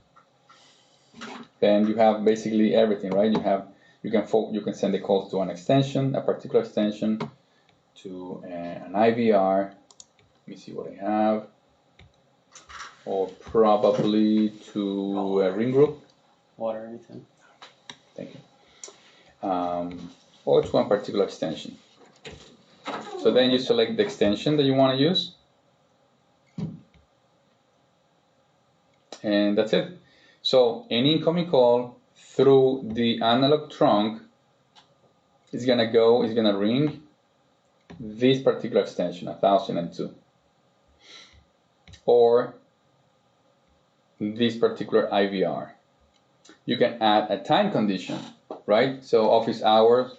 Then you have basically everything, right? You can send the calls to an extension, a particular extension, to an IVR. Let me see what I have. Or probably to a ring group. Water, anything? Thank you. Or to one particular extension. So then you select the extension that you want to use. And that's it. So any incoming call through the analog trunk is going to ring this particular extension, 1002. Or this particular IVR. You can add a time condition, right? So office hours,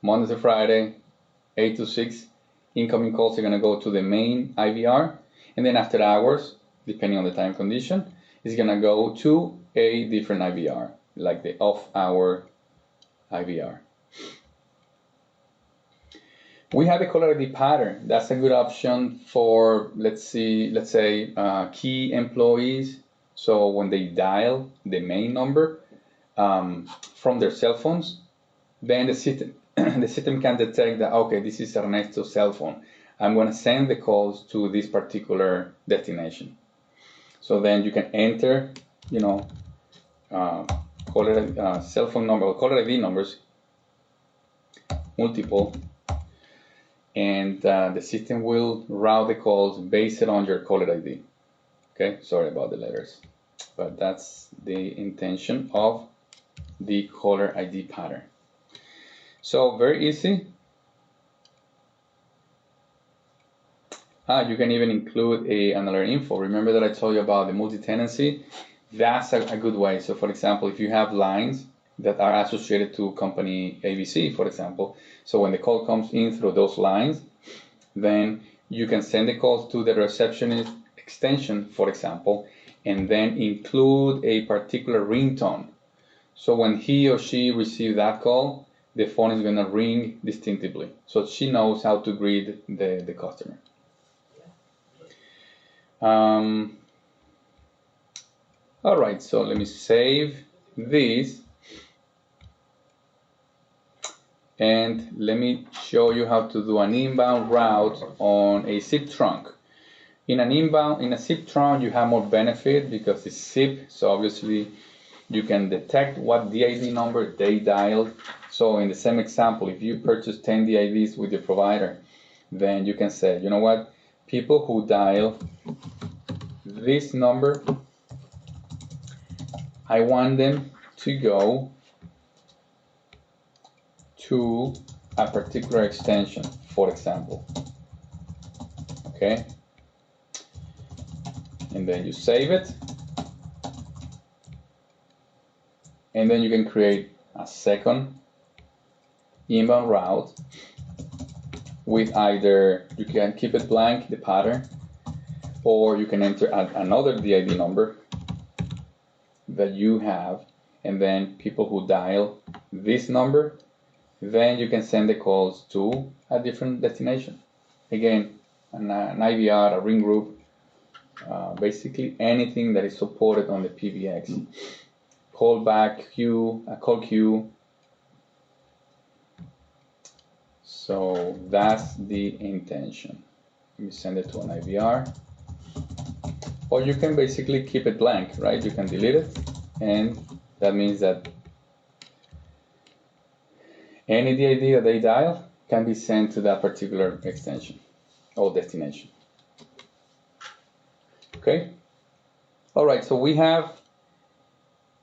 Monday to Friday, 8 to 6, incoming calls are going to go to the main IVR, and then after hours, depending on the time condition, it's going to go to a different IVR, like the off-hour IVR. We have a caller ID pattern. That's a good option for, let's say, key employees. So when they dial the main number from their cell phones, then the system can detect that, okay, this is Ernesto's cell phone. I'm going to send the calls to this particular destination. So then you can enter, cell phone number or caller ID numbers, multiple, and the system will route the calls based on your caller ID. Okay, sorry about the letters, but that's the intention of the caller ID pattern. So very easy. You can even include an alert info. Remember that I told you about the multi-tenancy? That's a good way. So for example, if you have lines that are associated to company ABC, for example, so when the call comes in through those lines, then you can send the calls to the receptionist extension, for example, and then include a particular ringtone. So when he or she receives that call, the phone is going to ring distinctively. So she knows how to greet the customer. All right, so let me save this. And let me show you how to do an inbound route on a SIP trunk. In a SIP trunk, you have more benefit because it's SIP, so obviously you can detect what DID number they dialed. So in the same example, if you purchase 10 DIDs with your provider, then you can say, you know what, people who dial this number, I want them to go to a particular extension, for example. Okay? And then you save it. And then you can create a second inbound route with either, you can keep it blank, the pattern, or you can enter another DID number that you have, and then people who dial this number, then you can send the calls to a different destination. Again, an IVR, a ring group, basically anything that is supported on the PBX. Callback queue, a call queue. So that's the intention. You send it to an IVR. Or you can basically keep it blank, right? You can delete it, and that means that any DID that they dial can be sent to that particular extension or destination. Okay? All right, so we have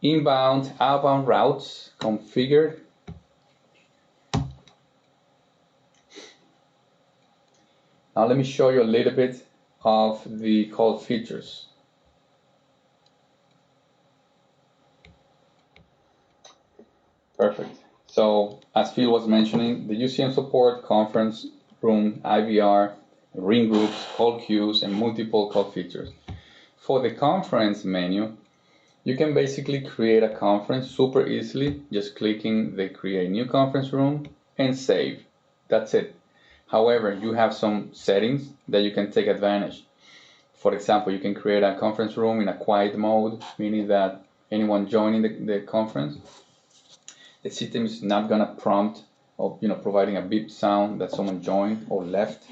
inbound, outbound routes configured. Now let me show you a little bit of the call features. Perfect. So as Phil was mentioning, the UCM support conference room, IVR, ring groups, call queues, and multiple call features. For the conference menu, you can basically create a conference super easily, just clicking the create new conference room and save. That's it. However, you have some settings that you can take advantage. For example, you can create a conference room in a quiet mode, meaning that anyone joining the conference, the system is not gonna prompt or providing a beep sound that someone joined or left.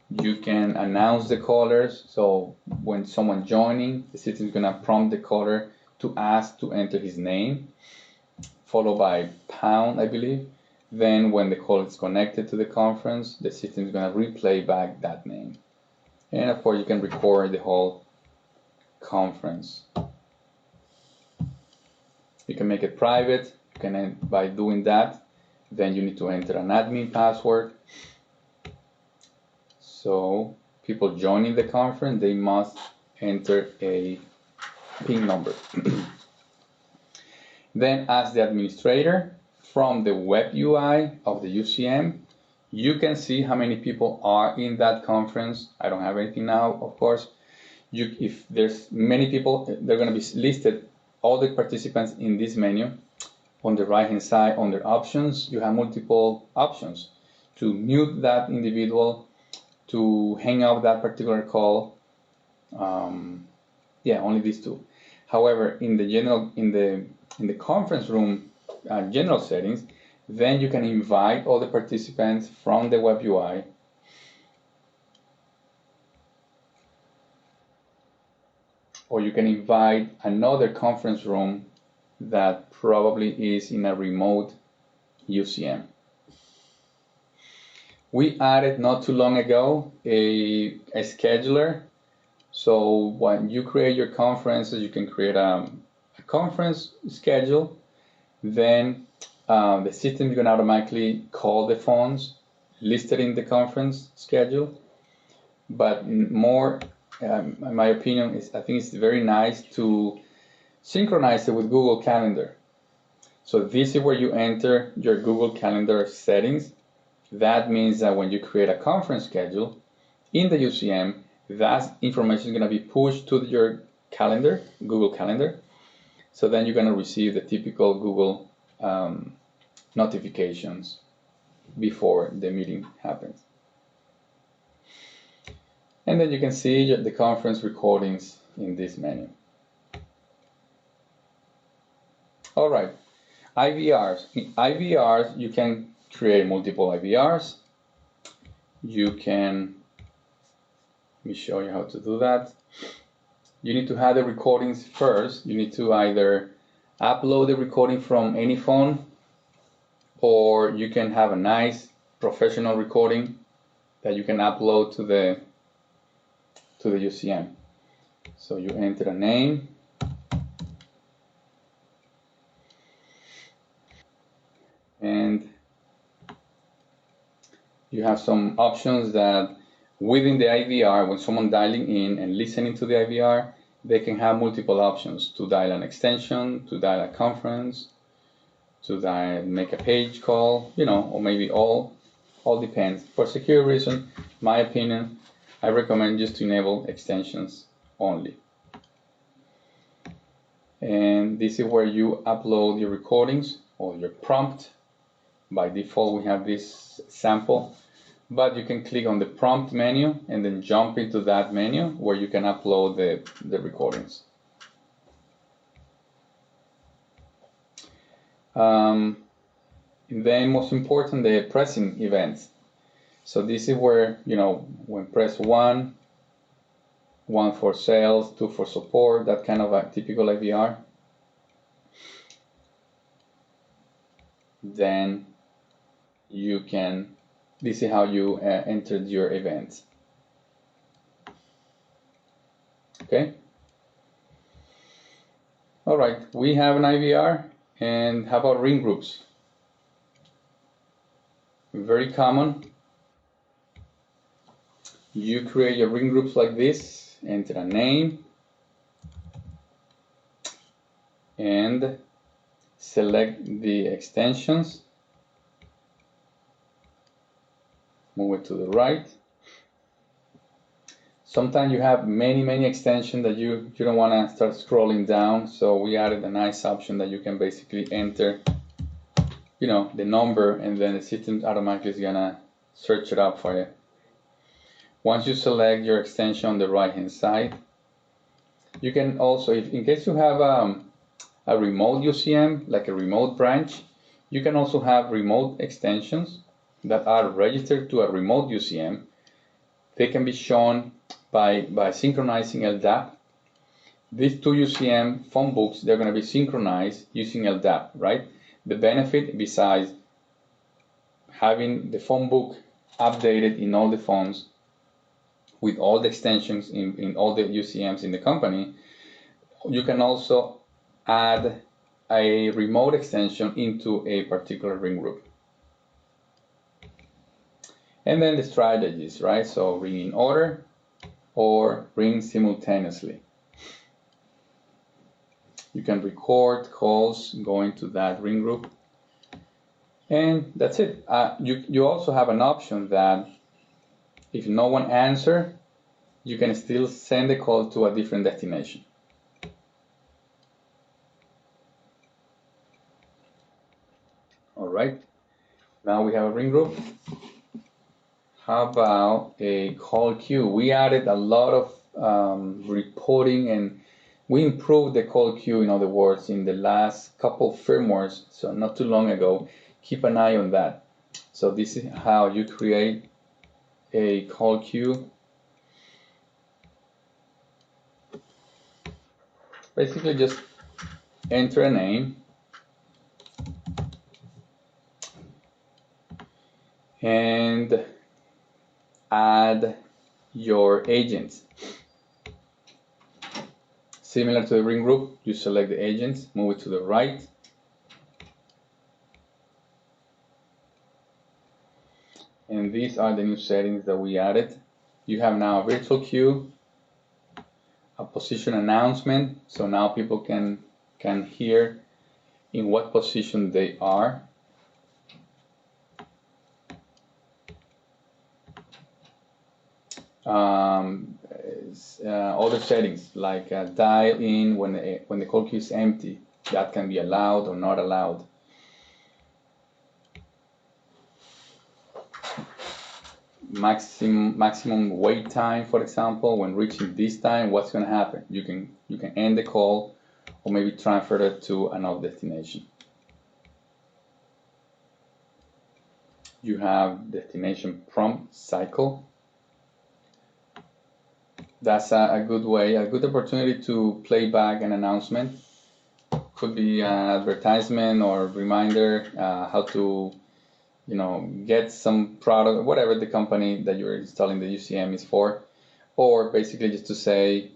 You can announce the callers, so when someone joining, the system is gonna prompt the caller to ask to enter his name, followed by pound, I believe. Then when the call is connected to the conference, the system is gonna replay back that name. And of course, you can record the whole conference. You can make it private. You can, by doing that, then you need to enter an admin password. So people joining the conference, they must enter a PIN number. Then as the administrator, from the web UI of the UCM, you can see how many people are in that conference. I don't have anything now, of course. If there's many people, they're going to be listed, all the participants in this menu. On the right hand side, under options, you have multiple options to mute that individual, to hang up that particular call. Yeah, only these two. However, in the conference room general settings, then you can invite all the participants from the web UI. Or you can invite another conference room that probably is in a remote UCM. We added not too long ago a scheduler. So when you create your conferences, you can create a conference schedule. Then the system is going to automatically call the phones listed in the conference schedule. But more, in my opinion, I think it's very nice to synchronize it with Google Calendar. So this is where you enter your Google Calendar settings. That means that when you create a conference schedule in the UCM, that information is going to be pushed to your calendar, Google Calendar. So then you're going to receive the typical Google notifications before the meeting happens. And then you can see the conference recordings in this menu. All right, IVRs. In IVRs, you can create multiple IVRs. You can me show you how to do that. You need to have the recordings first. You need to either upload the recording from any phone, or you can have a nice professional recording that you can upload to the UCM. So you enter a name, and you have some options that within the IVR, when someone dialing in and listening to the IVR, they can have multiple options to dial an extension, to dial a conference, to dial, make a page call, you know, or maybe all depends. For security reason, my opinion, I recommend just to enable extensions only. And this is where you upload your recordings or your prompt. By default, we have this sample, but you can click on the prompt menu and then jump into that menu where you can upload the recordings. Then most important, the pressing events. So this is where, you know, when press 1 for sales, 2 for support, that kind of a typical IVR. Then you can, this is how you entered your events. Okay. All right, we have an IVR, and how about ring groups? Very common. You create your ring groups like this, enter a name, and select the extensions. Move it to the right. Sometimes you have many extensions that you don't want to start scrolling down, so we added a nice option that you can basically enter, you know, the number, and then the system automatically is gonna search it up for you. Once you select your extension on the right hand side, you can also, if in case you have a remote UCM, like a remote branch, you can also have remote extensions that are registered to a remote UCM. They can be shown by synchronizing LDAP. These two UCM phone books, they're going to be synchronized using LDAP, right? The benefit, besides having the phone book updated in all the phones with all the extensions in all the UCMs in the company, you can also add a remote extension into a particular ring group. And then the strategies, right? So ring in order or ring simultaneously. You can record calls going to that ring group. And that's it. You also have an option that if no one answers, you can still send the call to a different destination. All right. Now we have a ring group. How about a call queue? We added a lot of reporting, and we improved the call queue, in other words, in the last couple of firmwares, so not too long ago. Keep an eye on that. So this is how you create a call queue. Basically just enter a name and add your agents. Similar to the ring group, you select the agents, move it to the right. And these are the new settings that we added. You have now a virtual queue, a position announcement, so now people can hear in what position they are. Other settings like dial in when the call queue is empty, that can be allowed or not allowed. Maximum wait time, for example, when reaching this time, what's going to happen? You can end the call or maybe transfer it to another destination. You have destination prompt cycle. that's a good way, a good opportunity to play back an announcement. Could be an advertisement or reminder, how to, get some product, whatever the company that you're installing the UCM is for, or basically just to say,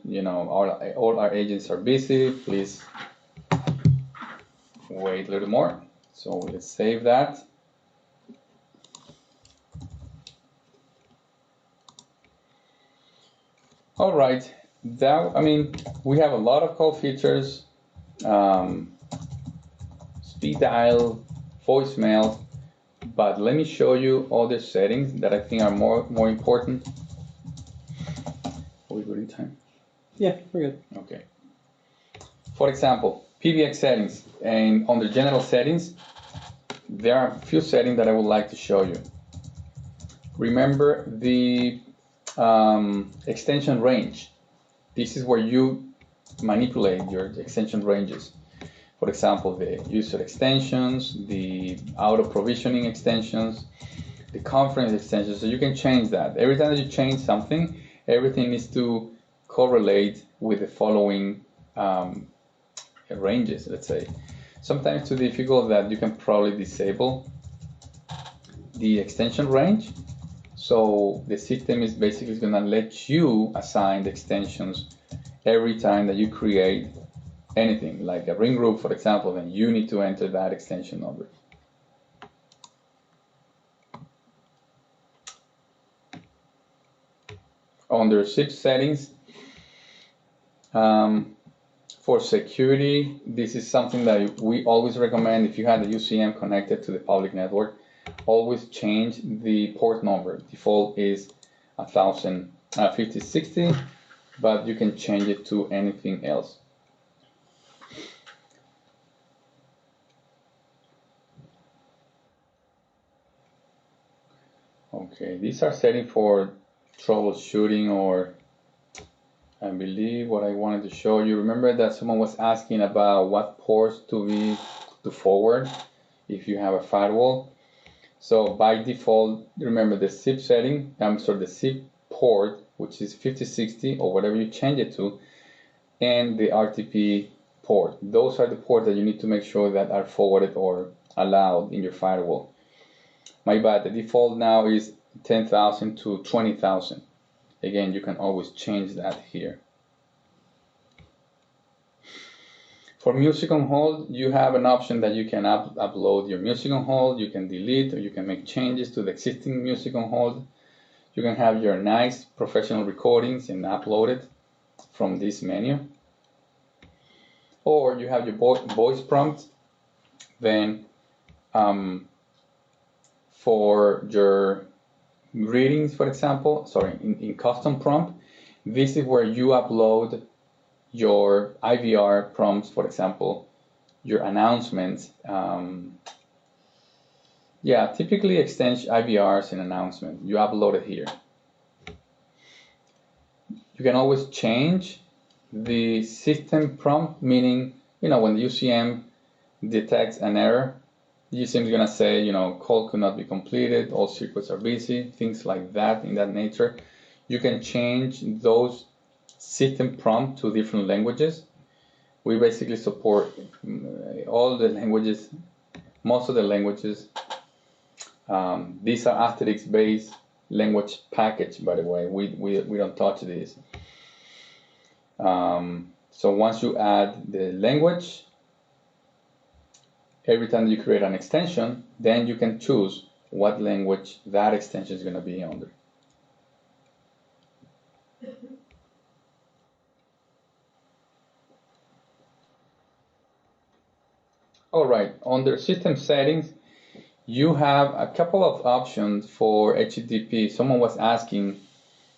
all our agents are busy, please wait a little more. So let's save that. All right, we have a lot of call features, speed dial, voicemail, but let me show you other settings that I think are more important. Are we good in time? Yeah, we're good. Okay. For example, PBX settings, and under general settings, there are a few settings that I would like to show you. Remember the extension range. This is where you manipulate your extension ranges. For example, the user extensions, the auto provisioning extensions, the conference extensions. So you can change that. Every time that you change something, everything needs to correlate with the following ranges, let's say. Sometimes it's too difficult that you can probably disable the extension range. So the system is basically going to let you assign the extensions every time that you create anything, like a ring group, for example, then you need to enter that extension number. Under SIP settings, for security, this is something that we always recommend. If you have the UCM connected to the public network, always change the port number. Default is 5060, but you can change it to anything else. Okay, these are settings for troubleshooting, or I believe what I wanted to show you. Remember that someone was asking about what ports to forward if you have a firewall. So by default, remember the SIP setting, the SIP port, which is 5060 or whatever you change it to, and the RTP port. Those are the ports that you need to make sure that are forwarded or allowed in your firewall. My bad, the default now is 10,000 to 20,000. Again, you can always change that here. For music on hold, you have an option that you can upload your music on hold, you can delete, or you can make changes to the existing music on hold. You can have your nice professional recordings and upload it from this menu. Or you have your voice prompt, then for your greetings, for example, in custom prompt, this is where you upload your IVR prompts, for example, your announcements. Typically extension IVRs and announcements, you upload it here. You can always change the system prompt, meaning, when the UCM detects an error, the UCM is going to say, call could not be completed, all circuits are busy, things like that, in that nature. You can change those system prompt to different languages. We basically support all the languages, most of the languages. These are asterisk-based language package, by the way. We don't touch these. So once you add the language, every time you create an extension, then you can choose what language that extension is going to be under. All right, under system settings, you have a couple of options for HTTP. Someone was asking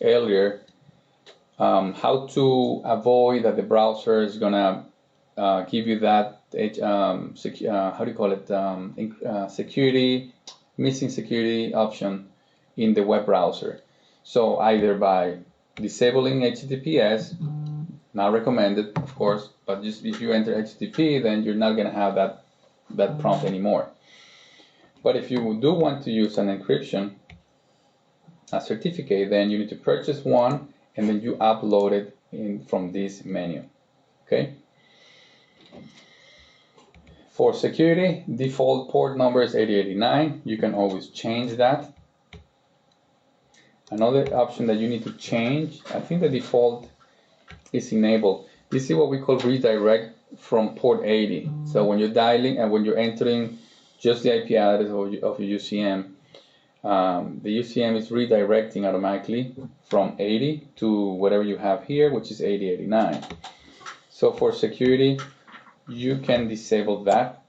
earlier how to avoid that the browser is gonna give you that missing security option in the web browser. So either by disabling HTTPS, not recommended, of course, but just if you enter HTTP, then you're not gonna have that prompt anymore. But if you do want to use an encryption, a certificate, then you need to purchase one and then you upload it from this menu. Okay. For security, default port number is 8089. You can always change that. Another option that you need to change, I think the default is enabled. This is what we call redirect from port 80. So when you're dialing and when you're entering just the IP address of your UCM, the UCM is redirecting automatically from 80 to whatever you have here, which is 8089. So for security, you can disable that,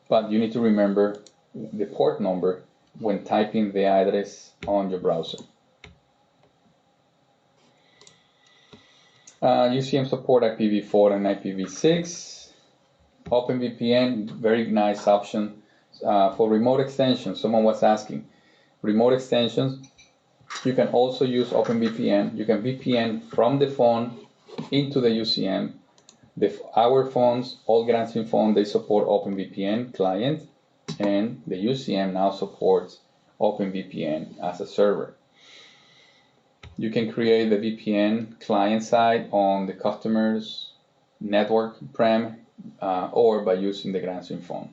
but you need to remember the port number when typing the address on your browser. UCM support IPv4 and IPv6. OpenVPN, very nice option for remote extensions. Someone was asking. Remote extensions, you can also use OpenVPN. You can VPN from the phone into the UCM. Our phones, all Grandstream phones, they support OpenVPN client, and the UCM now supports OpenVPN as a server. You can create the VPN client side on the customer's network prem or by using the Grandstream phone.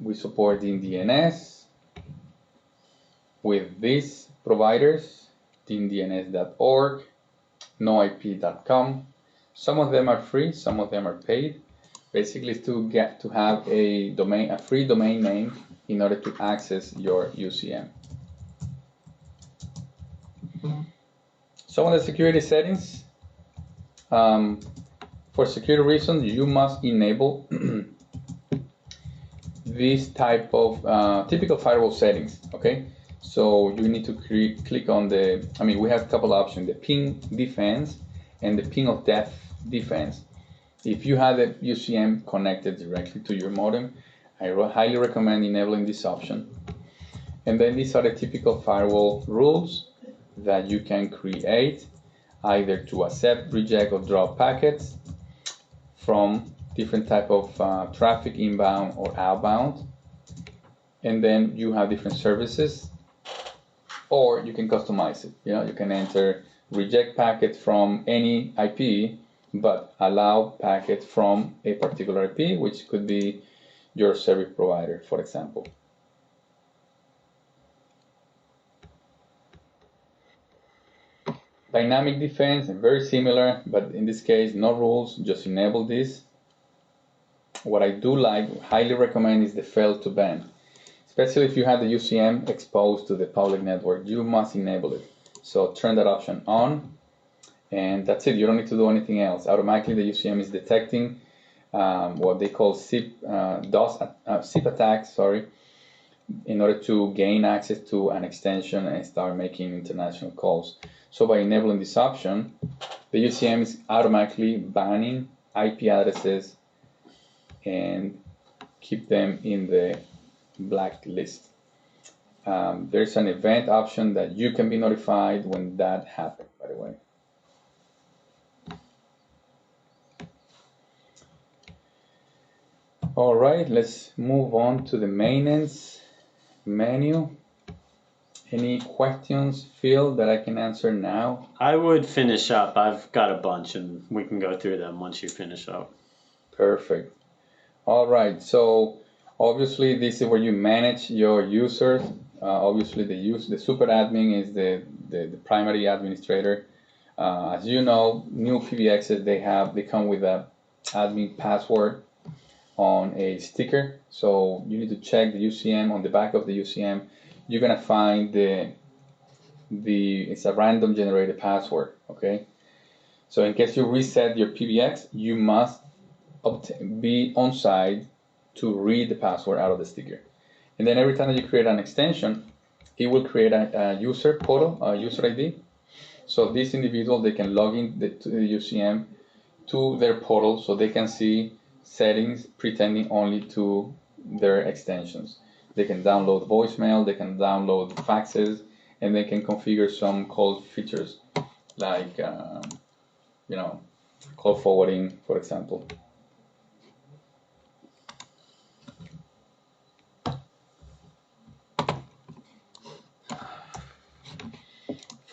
We support DNS with these providers, DNS.org, noip.com. Some of them are free, some of them are paid. Basically, it's to get to have a free domain name in order to access your UCM. Some of the security settings. For security reasons, you must enable this type of typical firewall settings. Okay, so you need to click on the. We have a couple options: the ping defense and the ping of death defense. If you have the UCM connected directly to your modem, I highly recommend enabling this option. And then these are the typical firewall rules that you can create, either to accept, reject, or drop packets from different type of traffic, inbound or outbound. And then you have different services, or you can customize it. You can enter reject packet from any IP, but allow packet from a particular IP, which could be your service provider, for example. Dynamic defense, very similar, but in this case, no rules, just enable this. What I do highly recommend is the fail to ban. Especially if you have the UCM exposed to the public network, you must enable it. So turn that option on, and that's it. You don't need to do anything else. Automatically, the UCM is detecting what they call SIP attacks, in order to gain access to an extension and start making international calls. So by enabling this option, the UCM is automatically banning IP addresses and keep them in the blacklist. There's an event option that you can be notified when that happens, by the way. All right, let's move on to the maintenance menu. Any questions, Phil, that I can answer now? I would finish up. I've got a bunch, and we can go through them once you finish up. Perfect. All right, so obviously this is where you manage your users. Obviously the super admin is the primary administrator. As you know, new PBXs, they come with a admin password on a sticker. So you need to check the UCM. On the back of the UCM, you're gonna find it's a random generated password. Okay, so in case you reset your PBX, you must be on site to read the password out of the sticker. And then every time that you create an extension, it will create a user portal, a user ID. So this individual, they can log in to the UCM to their portal, so they can see settings pretending only to their extensions. They can download voicemail, they can download faxes, and they can configure some call features like call forwarding, for example.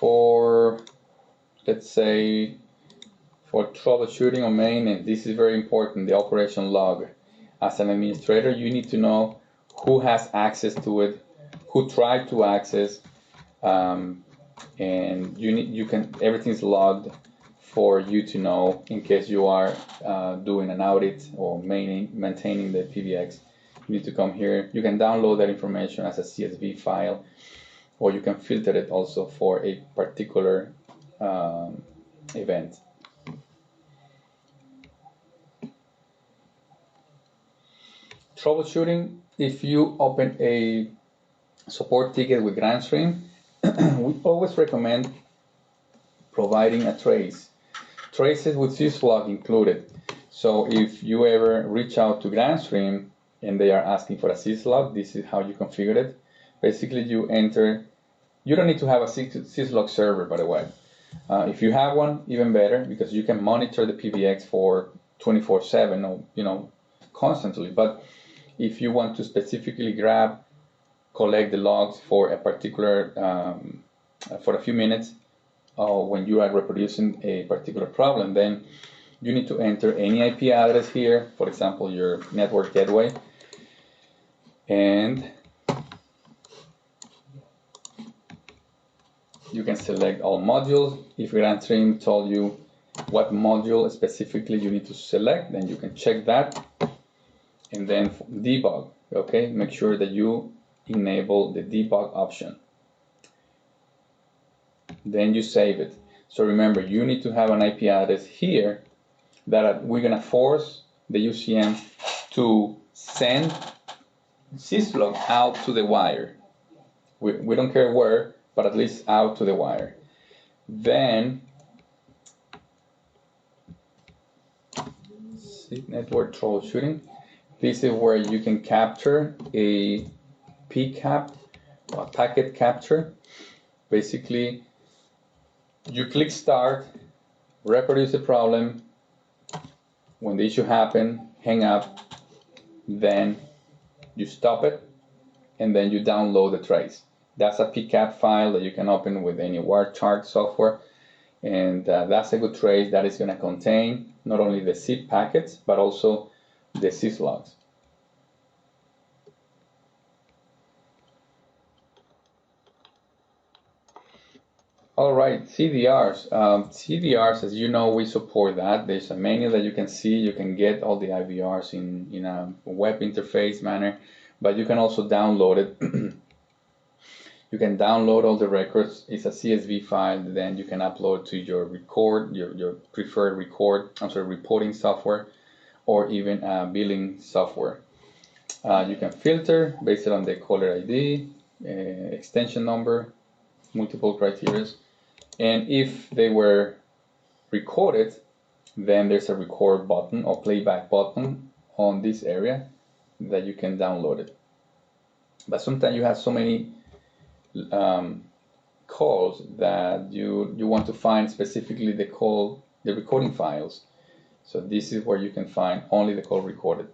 for, let's say, for troubleshooting on main, and this is very important, the operation log. As an administrator, you need to know who has access to it, who tried to access, and everything's logged for you to know in case you are doing an audit or maintaining the PBX. You need to come here. You can download that information as a CSV file, or you can filter it also for a particular event. Troubleshooting, if you open a support ticket with Grandstream, we always recommend providing a trace. Traces with syslog included. So if you ever reach out to Grandstream and they are asking for a syslog, this is how you configure it. Basically, you enter, you don't need to have a syslog server, by the way. If you have one, even better, because you can monitor the PBX for 24/7 or constantly. But if you want to specifically collect the logs for a particular, for a few minutes, when you are reproducing a particular problem, then you need to enter any IP address here, for example, your network gateway, and you can select all modules. If Grandstream told you what module specifically you need to select, then you can check that, and then debug, okay? Make sure that you enable the debug option. Then you save it. So remember, you need to have an IP address here that we're gonna force the UCM to send syslog out to the wire. We don't care where, but at least out to the wire. Then, network troubleshooting. This is where you can capture a PCAP, or packet capture. Basically, you click start, reproduce the problem. When the issue happens, hang up, then you stop it, and then you download the trace. That's a PCAP file that you can open with any WireChart software, and that's a good trace that is going to contain not only the zip packets, but also the syslogs. All right, CDRs. CDRs, as you know, we support that. There's a menu that you can see. You can get all the IVRs in a web interface manner, but you can also download it. You can download all the records. It's a CSV file. Then you can upload to your your preferred reporting software, or even billing software. You can filter based on the caller ID, extension number, multiple criteria. And if they were recorded, then there's a record button or playback button on this area that you can download it. But sometimes you have so many calls that you want to find specifically the recording files. So this is where you can find only the call recorded.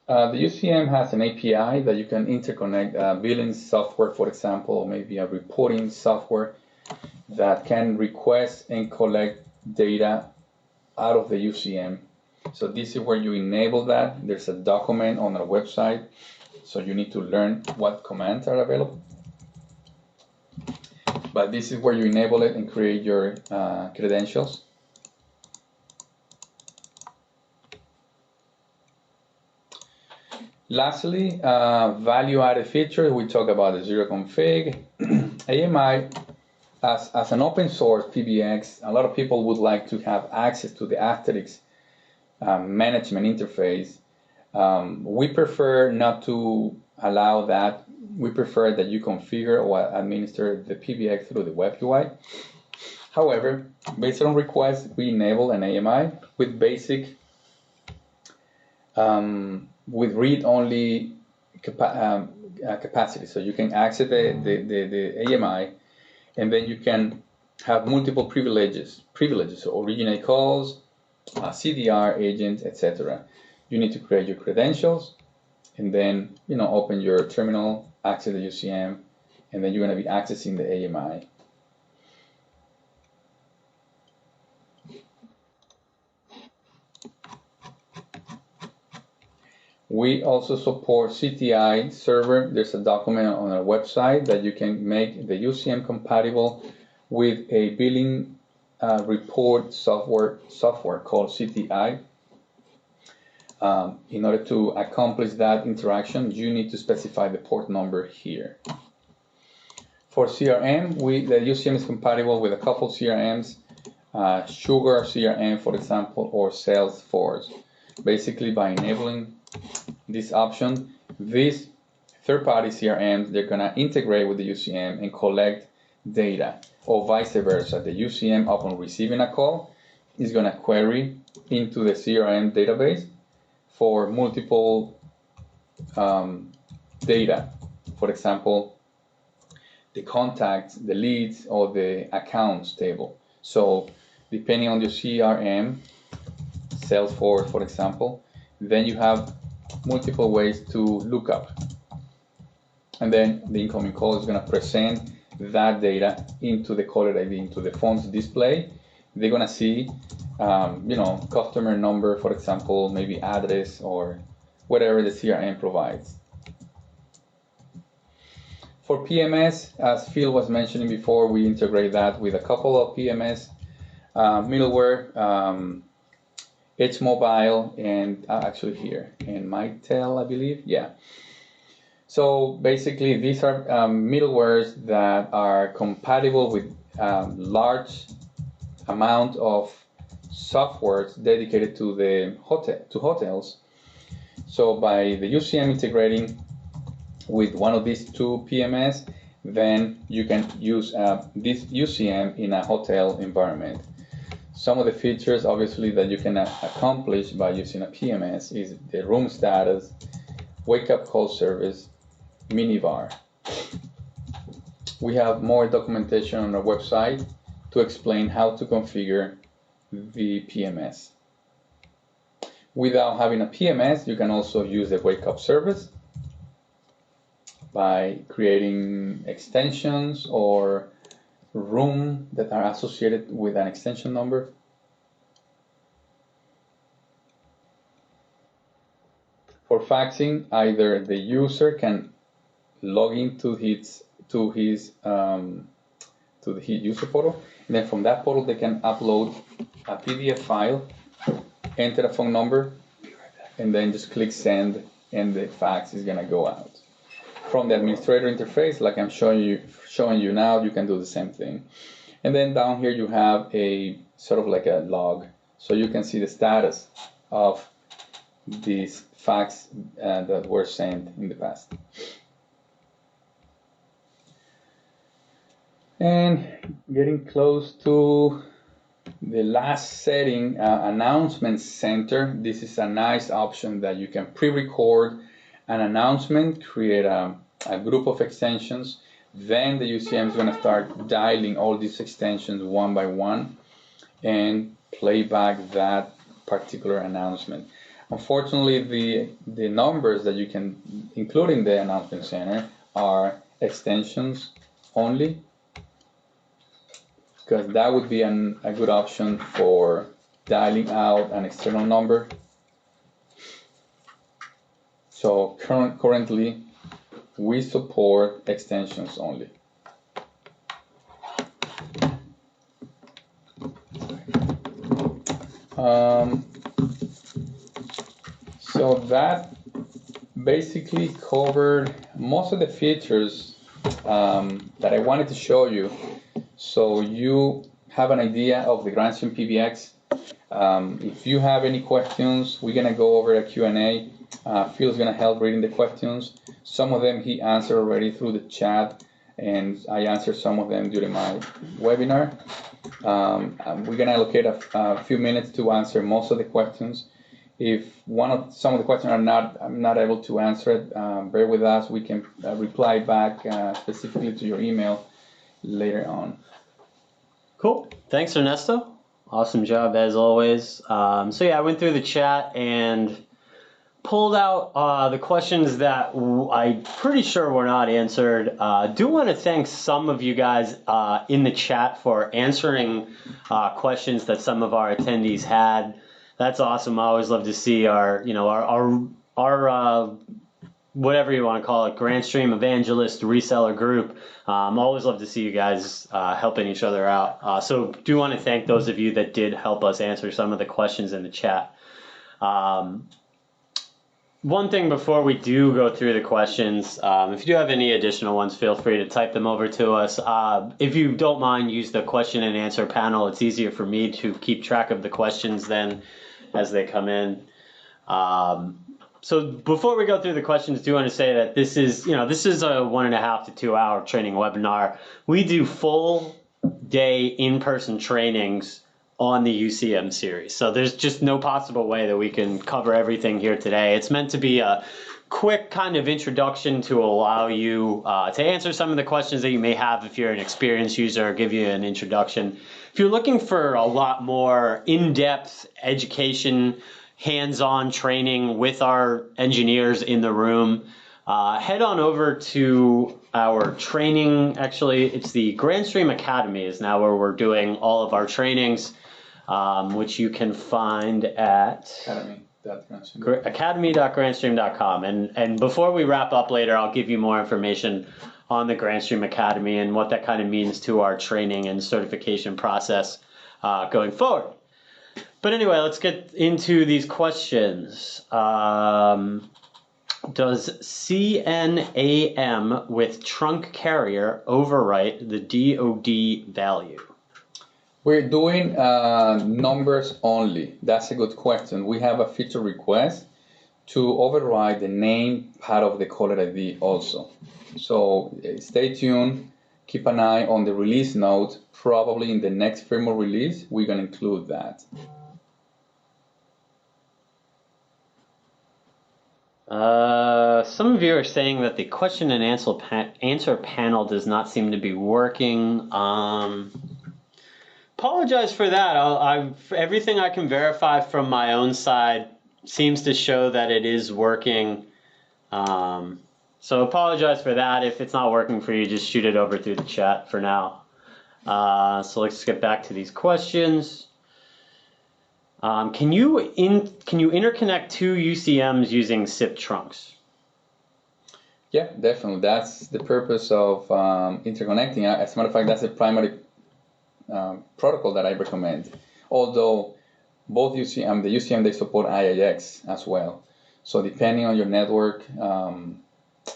The UCM has an API that you can interconnect billing software, for example, or maybe a reporting software that can request and collect data out of the UCM. So this is where you enable that. There's a document on our website, so you need to learn what commands are available. But this is where you enable it and create your credentials. Lastly, value-added features. We talk about the zero config. AMI, as an open source PBX, a lot of people would like to have access to the Asterisk management interface. We prefer not to allow that. We prefer that you configure or administer the PBX through the web UI. However, based on request, we enable an AMI with basic with read-only capacity. So you can access the AMI, and then you can have multiple privileges, so originate calls, CDR agents, etc. you need to create your credentials, and then open your terminal, access the UCM, and then you're going to be accessing the AMI. We also support CTI server. There's a document on our website that you can make the UCM compatible with a billing report software called CTI. In order to accomplish that interaction, you need to specify the port number here. For CRM, the UCM is compatible with a couple CRMs, Sugar CRM, for example, or Salesforce. Basically, by enabling this option, these third-party CRMs, they're going to integrate with the UCM and collect data, or vice versa. The UCM, upon receiving a call, is going to query into the CRM database for multiple data. For example, the contacts, the leads, or the accounts table. So depending on your CRM, Salesforce, for example, then you have multiple ways to look up. And then the incoming call is going to present that data into the caller ID, into the phone's display. They're going to see, customer number, for example, maybe address or whatever the CRM provides. For PMS, as Phil was mentioning before, we integrate that with a couple of PMS middleware, Edge Mobile, and actually here, and Mitel, I believe, yeah. So basically, these are middlewares that are compatible with large amount of softwares dedicated to the hotels. So by the UCM integrating with one of these two PMS, then you can use this UCM in a hotel environment. Some of the features, obviously, that you can accomplish by using a PMS is the room status, wake-up call service, minibar. We have more documentation on our website to explain how to configure the PMS. Without having a PMS, you can also use the wake-up service by creating extensions or room that are associated with an extension number. For faxing, either the user can log into his user portal, and then from that portal they can upload a PDF file, enter a phone number, and then just click send, and the fax is gonna go out. From the administrator interface, like I'm showing you now, you can do the same thing. And then down here you have a sort of like a log, so you can see the status of these fax that were sent in the past. And getting close to the last setting, announcement center. This is a nice option that you can pre-record an announcement, create a group of extensions. Then the UCM is going to start dialing all these extensions one by one and play back that particular announcement. Unfortunately, the numbers that you can include in the announcement center are extensions only, because that would be a good option for dialing out an external number. So currently, we support extensions only. So that basically covered most of the features that I wanted to show you, so you have an idea of the Grandstream PBX. If you have any questions, we're gonna go over a Q&A. Phil's gonna help reading the questions. Some of them he answered already through the chat, and I answered some of them during my webinar. We're gonna allocate a few minutes to answer most of the questions. If some of the questions I'm not able to answer it, bear with us. We can reply back specifically to your email later on. Cool. Thanks, Ernesto. Awesome job as always. So yeah, I went through the chat, and pulled out the questions that I'm pretty sure were not answered. Do want to thank some of you guys in the chat for answering questions that some of our attendees had. That's awesome. I always love to see our whatever you want to call it, Grandstream evangelist reseller group. Always love to see you guys helping each other out. So do want to thank those of you that did help us answer some of the questions in the chat. One thing before we do go through the questions, if you do have any additional ones, feel free to type them over to us. If you don't mind, use the question and answer panel. It's easier for me to keep track of the questions then as they come in. So before we go through the questions, I do want to say that this is a 1.5 to 2 hour training webinar. We do full day in-person trainings on the UCM series. So there's just no possible way that we can cover everything here today. It's meant to be a quick kind of introduction to allow you to answer some of the questions that you may have if you're an experienced user, or give you an introduction. If you're looking for a lot more in-depth education, hands-on training with our engineers in the room, head on over to our training. Actually, it's the Grandstream Academy is now where we're doing all of our trainings, which you can find at academy.grandstream.com. And before we wrap up later, I'll give you more information on the Grandstream Academy and what that kind of means to our training and certification process going forward. But anyway, let's get into these questions. Does CNAM with trunk carrier overwrite the DoD value? We're doing numbers only. That's a good question. We have a feature request to override the name part of the caller ID also. So stay tuned. Keep an eye on the release note. Probably in the next firmware release, we're going to include that. Some of you are saying that the question and answer panel does not seem to be working. Apologize for that. Everything I can verify from my own side seems to show that it is working. So apologize for that. If it's not working for you, just shoot it over through the chat for now. So let's get back to these questions. Can you interconnect two UCMs using SIP trunks? Yeah, definitely. That's the purpose of interconnecting. As a matter of fact, that's the primary protocol that I recommend. Although both the UCM, they support IIX as well. So depending on your network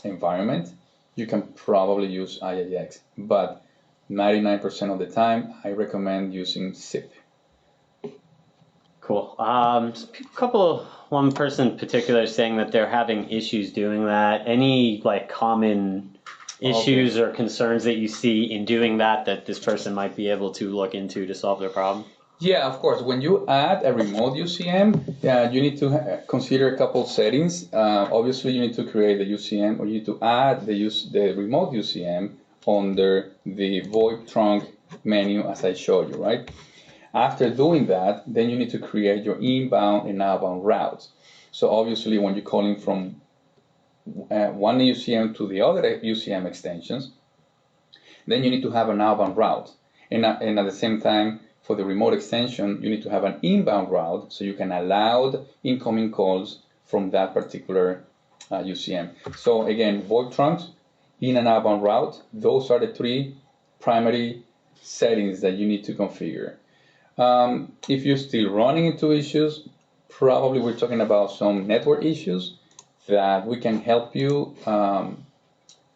environment, you can probably use IIX. But 99% of the time, I recommend using SIP. Cool. One person in particular is saying that they're having issues doing that. Any common issues or concerns that you see in doing that this person might be able to look into to solve their problem? Yeah, of course. When you add a remote UCM, you need to consider a couple settings. Obviously, you need to create the UCM, or you need to add the remote UCM under the VoIP trunk menu as I showed you, right? After doing that, then you need to create your inbound and outbound routes. So obviously, when you're calling from one UCM to the other UCM extensions, then you need to have an outbound route. And at the same time, for the remote extension, you need to have an inbound route so you can allow incoming calls from that particular UCM. So again, VoIP trunks, in and outbound route, those are the three primary settings that you need to configure. If you're still running into issues, probably we're talking about some network issues that we can help you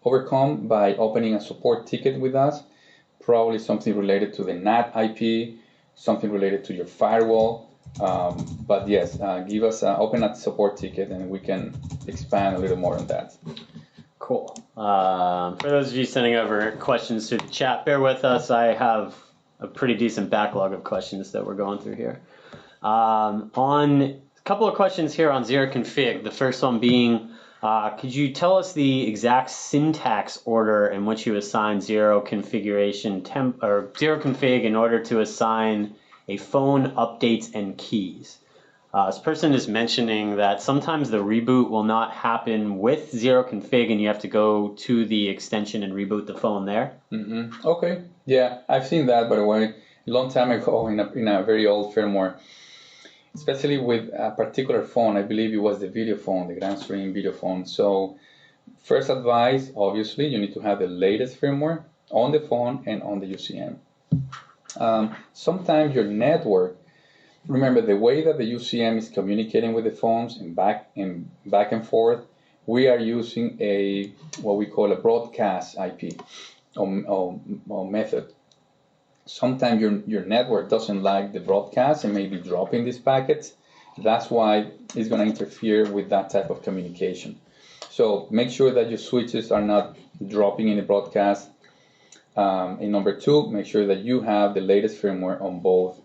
overcome by opening a support ticket with us. Probably something related to the NAT IP, something related to your firewall. But yes, open a support ticket and we can expand a little more on that. Cool. For those of you sending over questions to the chat, bear with us. I have a pretty decent backlog of questions that we're going through here. On a couple of questions here on zero config. The first one being, could you tell us the exact syntax order in which you assign zero configuration zero config in order to assign a phone updates and keys? This person is mentioning that sometimes the reboot will not happen with zero config and you have to go to the extension and reboot the phone there. Okay, yeah, I've seen that, by the way, a long time ago in a very old firmware, especially with a particular phone. I believe it was the video phone, the Grandstream video phone. So first advice, obviously, you need to have the latest firmware on the phone and on the UCM. Sometimes your network, remember the way that the UCM is communicating with the phones and back and forth, we are using what we call a broadcast IP or method. Sometimes your network doesn't like the broadcast and may be dropping these packets. That's why it's going to interfere with that type of communication. So make sure that your switches are not dropping any broadcast. And number two, make sure that you have the latest firmware on both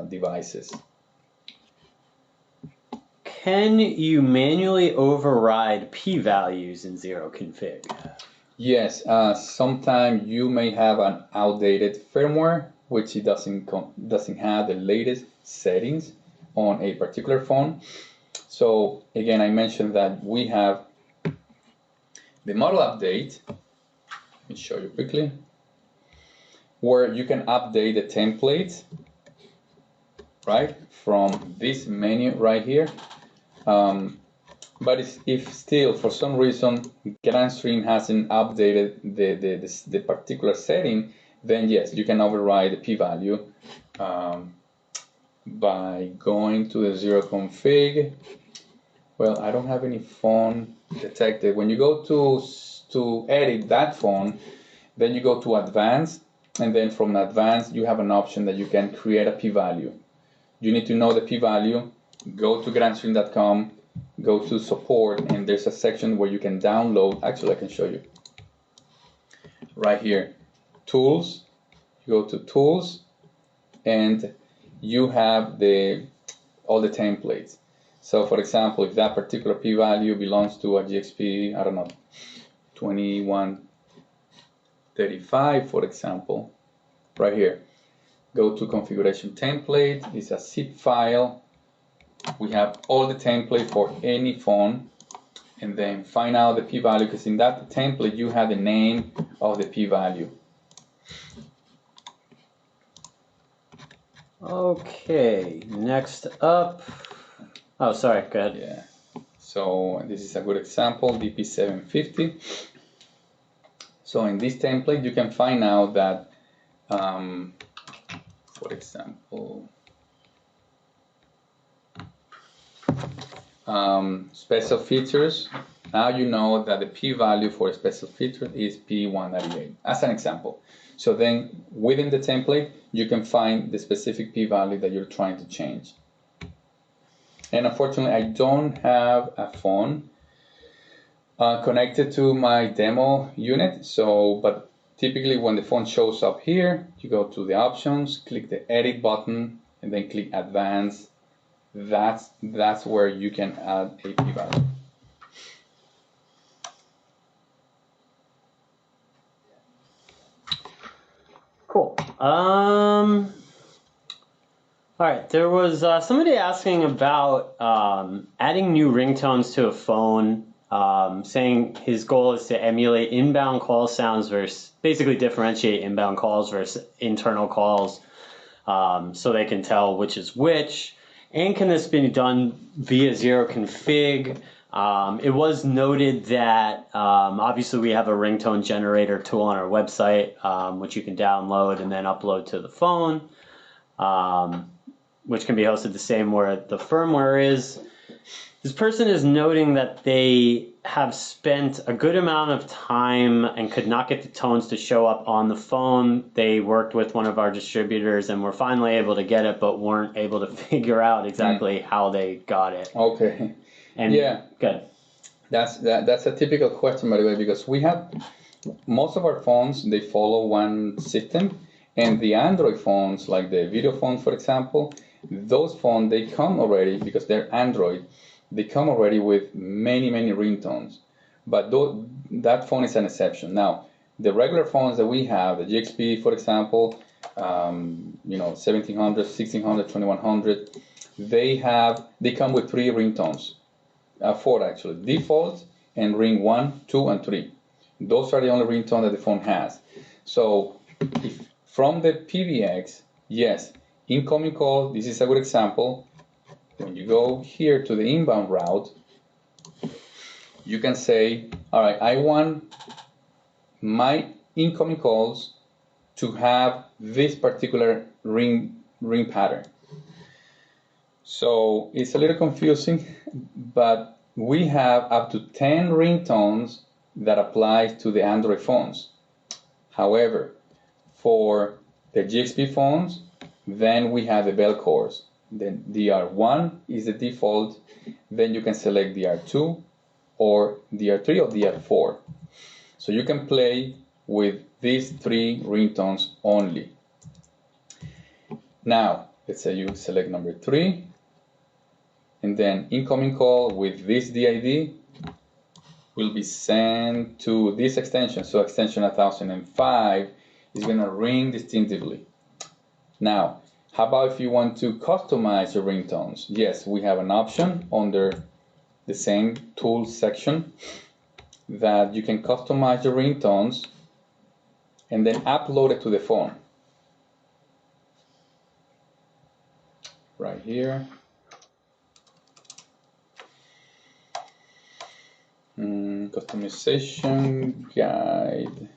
devices. Can you manually override p-values in zero config? Yes, sometimes you may have an outdated firmware, which it doesn't have the latest settings on a particular phone. So again, I mentioned that we have the model update. Let me show you quickly, where you can update the templates, right, from this menu right here. But if still, for some reason, Grandstream hasn't updated the particular setting, then yes, you can override the p-value by going to the zero config. Well, I don't have any phone detected. When you go to edit that phone, then you go to advanced, and then from advanced, you have an option that you can create a p-value. You need to know the p-value. Go to grandstream.com, go to support, and there's a section where you can download. Actually, I can show you right here. Tools. You go to tools, and you have all the templates. So, for example, if that particular p-value belongs to a GXP, I don't know, 2135, for example, right here. Go to configuration template. It's a zip file. We have all the template for any phone, and then find out the p-value, because in that template you have the name of the p-value. Okay, next up. Oh, sorry, go ahead. Yeah. So this is a good example, DP750. So in this template you can find out that, for example, special features. Now you know that the p-value for a special feature is P198, as an example. So then within the template, you can find the specific p-value that you're trying to change. And unfortunately, I don't have a phone connected to my demo unit. So, but typically when the phone shows up here, you go to the options, click the edit button, and then click advanced. That's where you can add a p-value. Cool. All right, there was somebody asking about adding new ringtones to a phone, saying his goal is to emulate inbound call sounds versus, basically differentiate inbound calls versus internal calls, so they can tell which is which. And can this be done via zero config? It was noted that obviously we have a ringtone generator tool on our website, which you can download and then upload to the phone, which can be hosted the same where the firmware is. This person is noting that they have spent a good amount of time and could not get the tones to show up on the phone. They worked with one of our distributors and were finally able to get it, but weren't able to figure out exactly how they got it. Okay. And yeah, good. That's a typical question, by the way, because we have most of our phones, they follow one system, and the Android phones, like the video phones, for example, those phones, they come already, because they're Android, they come already with many ringtones. But that phone is an exception. Now, the regular phones that we have, the GXP, for example, 1700, 1600, 2100, they come with 3 ringtones, 4 actually, default and ring 1, 2, and 3. Those are the only ringtone that the phone has. So if from the PBX, yes, incoming call, this is a good example. When you go here to the inbound route, you can say, all right, I want my incoming calls to have this particular ring pattern. So it's a little confusing, but we have up to 10 ringtones that apply to the Android phones. However, for the GXP phones, then we have the bell cores. Then DR1 is the default. Then you can select DR2 or DR3 or DR4. So you can play with these 3 ringtones only. Now, let's say you select number 3, and then incoming call with this DID will be sent to this extension. So extension 1005 is going to ring distinctively. Now, how about if you want to customize your ringtones? Yes, we have an option under the same tools section that you can customize your ringtones and then upload it to the phone. Right here. Customization guide.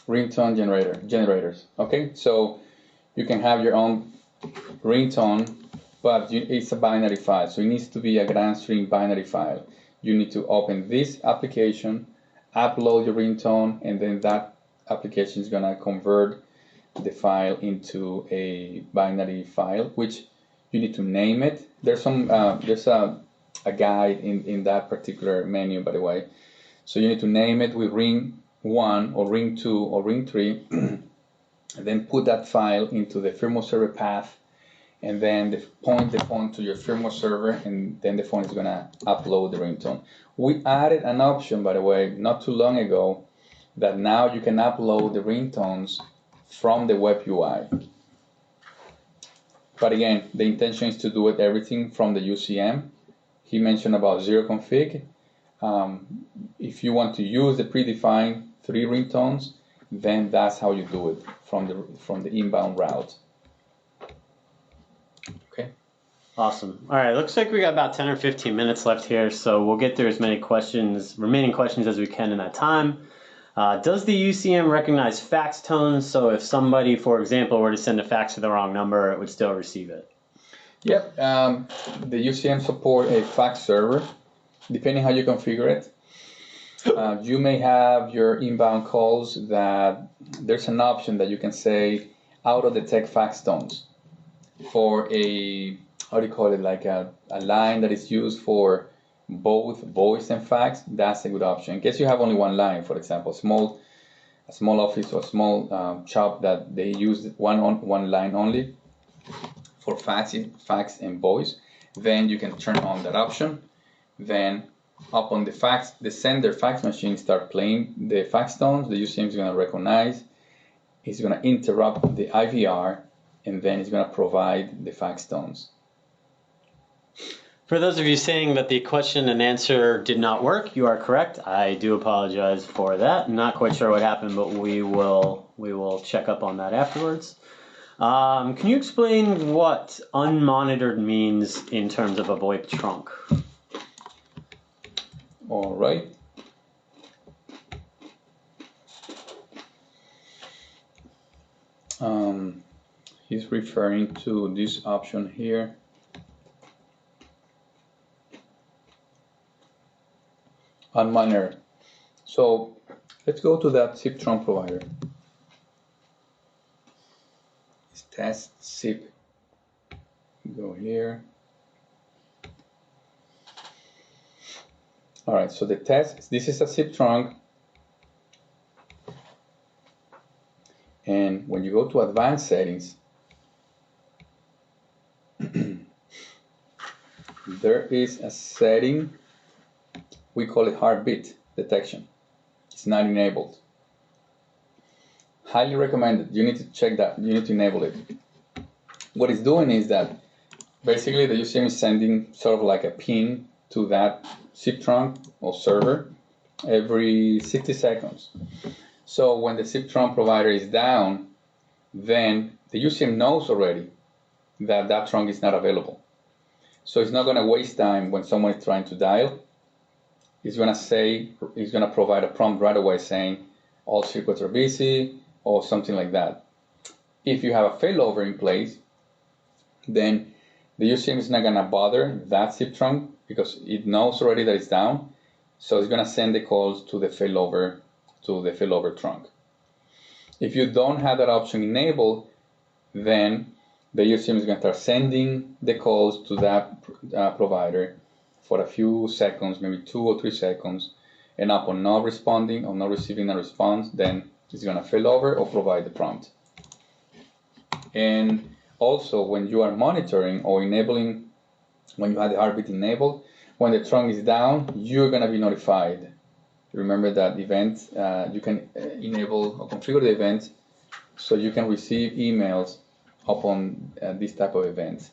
Ringtone generators. Okay, so you can have your own ringtone, but it's a binary file, so it needs to be a Grandstream binary file. You need to open this application, upload your ringtone, and then that application is gonna convert the file into a binary file, which you need to name it. There's some there's a guide in that particular menu, by the way. So you need to name it with ring 1 or ring 2 or ring 3, and then put that file into the firmware server path, and then point the phone to your firmware server, and then the phone is gonna upload the ringtone. We added an option, by the way, not too long ago, that now you can upload the ringtones from the web UI. But again, the intention is to do it everything from the UCM. He mentioned about zero config. If you want to use the predefined 3 ringtones, then that's how you do it from the inbound route. Okay. Awesome. All right, looks like we got about 10 or 15 minutes left here, so we'll get through as many remaining questions as we can in that time. Does the UCM recognize fax tones? So if somebody, for example, were to send a fax to the wrong number, it would still receive it? Yep. The UCM support a fax server, depending how you configure it. You may have your inbound calls that there's an option that you can say auto-detect fax tones for a, how do you call it, like a line that is used for both voice and fax. That's a good option. In case you have only one line, for example, a small office or a small shop that they use one line only for fax and voice, then you can turn on that option. Then upon the sender fax machine start playing the fax tones, the UCM is going to recognize, it's going to interrupt the IVR, and then it's going to provide the fax tones. For those of you saying that the question and answer did not work, you are correct. I do apologize for that. I'm not quite sure what happened, but we will check up on that afterwards. Can you explain what unmonitored means in terms of a VoIP trunk? All right. He's referring to this option here. Unmonitored. So let's go to that zip trunk provider. It's test zip. Go here. All right, so this is a zip trunk. And when you go to advanced settings, there is a setting, we call it heartbeat detection. It's not enabled. highly recommended. You need to check that. You need to enable it. What it's doing is that basically the UCM is sending sort of like a ping to that SIP trunk or server every 60 seconds. So when the SIP trunk provider is down, then the UCM knows already that that trunk is not available. So it's not going to waste time when someone is trying to dial. It's going to provide a prompt right away saying all circuits are busy or something like that. If you have a failover in place, then the UCM is not going to bother that SIP trunk because it knows already that it's down. So it's going to send the calls to the failover trunk. If you don't have that option enabled, then the UCM is going to start sending the calls to that provider for a few seconds, maybe 2 or 3 seconds, and upon not responding or not receiving a response, then it's going to fail over or provide the prompt. And also, when you are monitoring or enabling, when you have the heartbeat enabled, when the trunk is down, you're going to be notified. Remember that event, you can enable or configure the event so you can receive emails upon this type of event.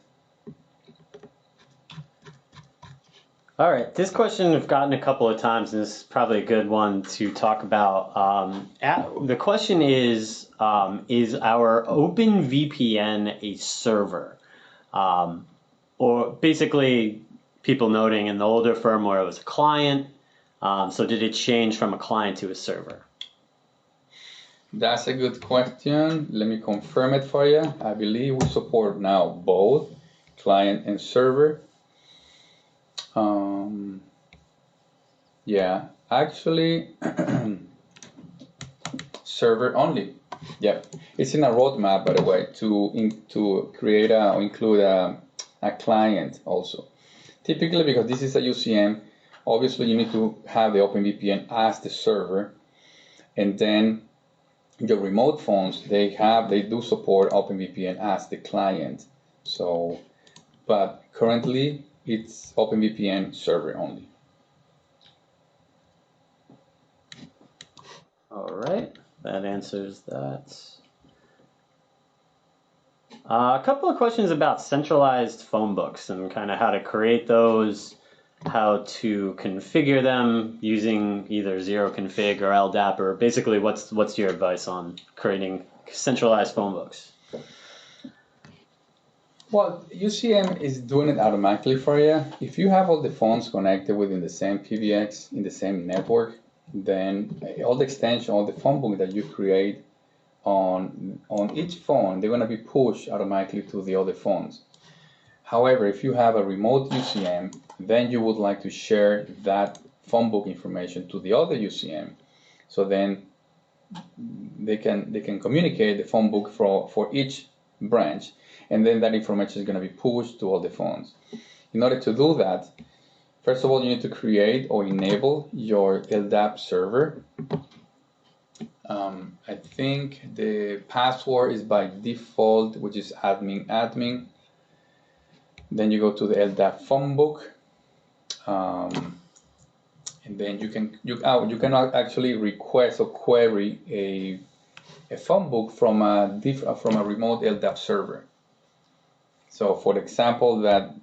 All right, this question we've gotten a couple of times, and this is probably a good one to talk about. The question is our OpenVPN a server? Or basically, people noting in the older firmware it was a client, so did it change from a client to a server? That's a good question. Let me confirm it for you. I believe we support now both client and server. Yeah, actually, server only. Yeah, it's in a roadmap, by the way, to create or include a client also. Typically, because this is a UCM, obviously you need to have the OpenVPN as the server, and then your remote phones they do support OpenVPN as the client. So, but currently it's OpenVPN server only. All right, that answers that. A couple of questions about centralized phone books and kind of how to create those, how to configure them using either zero config or LDAP, or basically what's your advice on creating centralized phone books? Well, UCM is doing it automatically for you. If you have all the phones connected within the same PBX in the same network, then all the extension, all the phone book that you create on each phone, they're going to be pushed automatically to the other phones. However, if you have a remote UCM, then you would like to share that phone book information to the other UCM. So then they can communicate the phone book for each branch, and then that information is going to be pushed to all the phones. In order to do that, first of all, you need to create or enable your LDAP server. I think the password is by default, which is admin. Then you go to the LDAP phone book, and then you can actually request or query a phone book from a remote LDAP server. So for the example that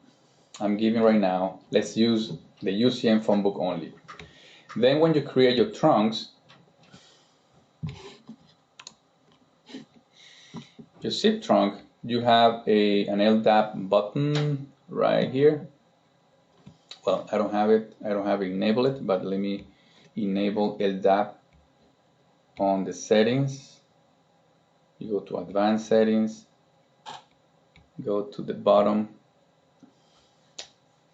I'm giving right now, let's use the UCM phone book only. Then when you create your trunks, your SIP trunk, you have an LDAP button right here. Well, I don't have it enabled, but let me enable LDAP on the settings. You go to advanced settings, go to the bottom,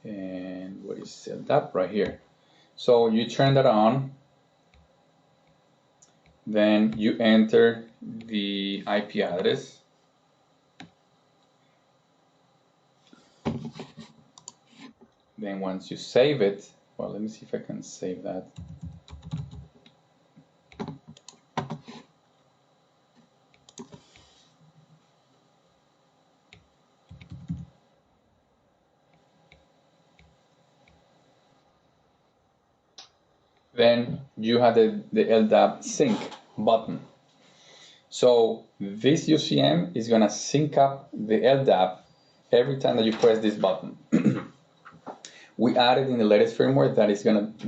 and what is LDAP right here. So you turn that on, then you enter the IP address. Then once you save it, well, let me see if I can save that. Then you have the LDAP sync button. So this UCM is going to sync up the LDAP every time that you press this button. We added in the latest firmware that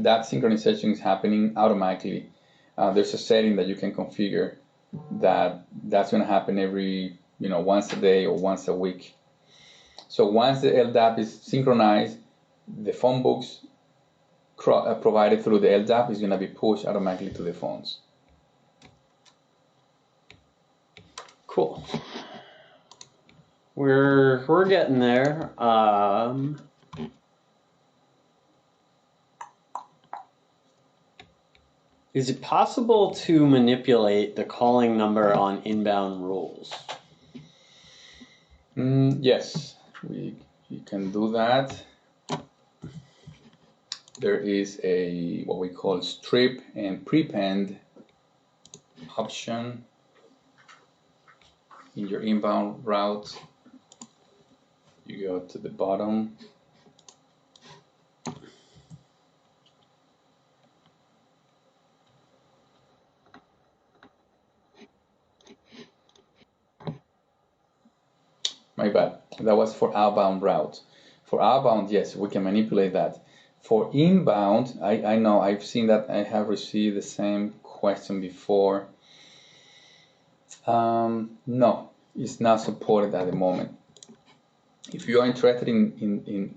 that synchronization is happening automatically. There's a setting that you can configure that's going to happen every, once a day or once a week. So once the LDAP is synchronized, the phone books provided through the LDAP is going to be pushed automatically to the phones. Cool. We're getting there. Is it possible to manipulate the calling number on inbound rules? Yes, we can do that. There is what we call strip and prepend option in your inbound route. You go to the bottom. My bad. That was for outbound route. For outbound, yes, we can manipulate that. For inbound, I know I've seen that. I have received the same question before. No, it's not supported at the moment. If you are interested in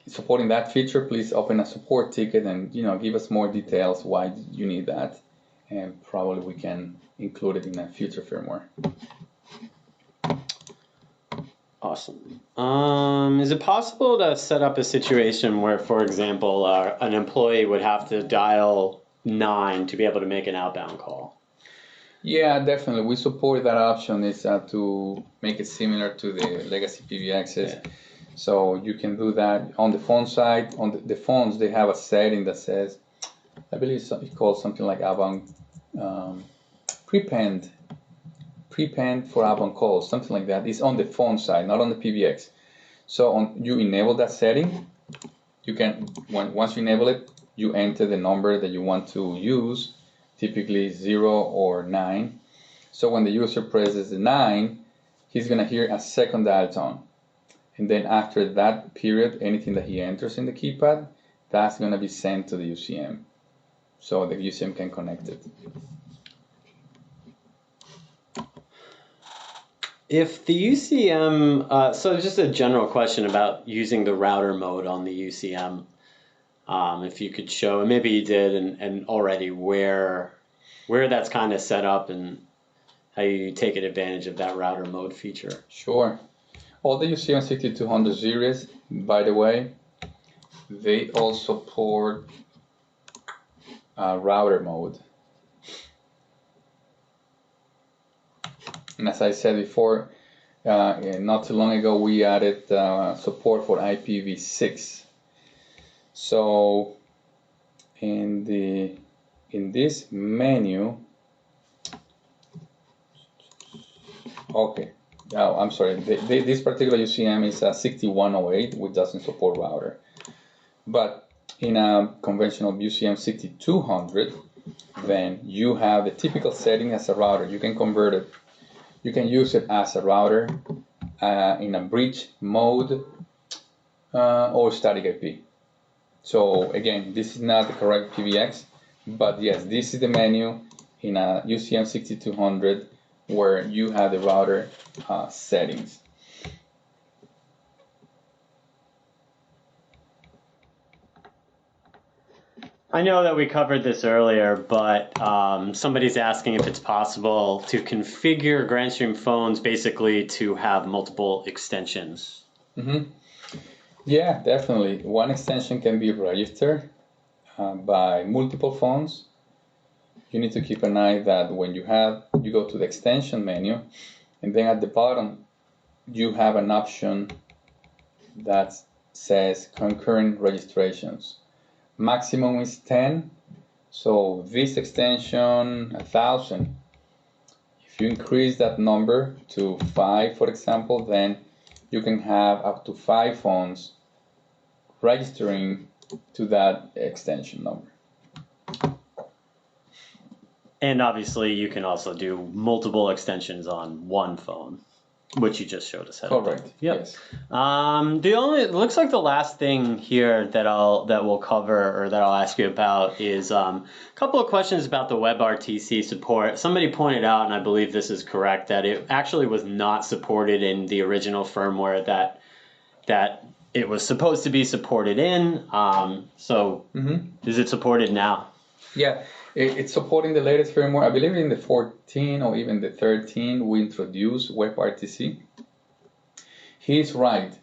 supporting that feature, please open a support ticket and give us more details why you need that, and probably we can include it in a future firmware. Awesome. Is it possible to set up a situation where, for example, an employee would have to dial 9 to be able to make an outbound call? Yeah, definitely. We support that option. Is to make it similar to the legacy PBXs. Yeah. So you can do that on the phone side. On the phones, they have a setting that says, I believe it's called something like outbound prepend for outbound calls, something like that. It's on the phone side, not on the PBX. So you enable that setting. You can, once you enable it, you enter the number that you want to use, typically 0 or 9. So when the user presses the 9, he's going to hear a second dial tone. And then after that period, anything that he enters in the keypad, that's going to be sent to the UCM. So the UCM can connect it. If the UCM, so just a general question about using the router mode on the UCM. If you could show, and maybe you did, and already where that's kind of set up and how you take advantage of that router mode feature. Sure. All the UCM 6200 series, by the way, they all support router mode. And as I said before, not too long ago, we added support for IPv6. So in this menu, okay. Oh, I'm sorry. This particular UCM is 6108, which doesn't support router. But in a conventional UCM 6200, then you have the typical setting as a router. You can convert it. You can use it as a router in a bridge mode or static IP. So again, this is not the correct PBX, but yes, this is the menu in a UCM 6200 where you have the router settings. I know that we covered this earlier, but somebody's asking if it's possible to configure Grandstream phones basically to have multiple extensions. Mm-hmm. Yeah, definitely. One extension can be registered by multiple phones. You need to keep an eye that when you go to the extension menu, and then at the bottom you have an option that says concurrent registrations. Maximum is 10, so this extension 1000. If you increase that number to 5, for example, then you can have up to 5 phones registering to that extension number. And obviously, you can also do multiple extensions on one phone, which you just showed us how to do. Correct. Yep. Yes. It looks like the last thing here that we'll cover or that I'll ask you about is a couple of questions about the WebRTC support. Somebody pointed out, and I believe this is correct, that it actually was not supported in the original firmware that it was supposed to be supported in. Is it supported now? Yeah, it's supporting the latest firmware. I believe in the 14 or even the 13, we introduced WebRTC. He's right.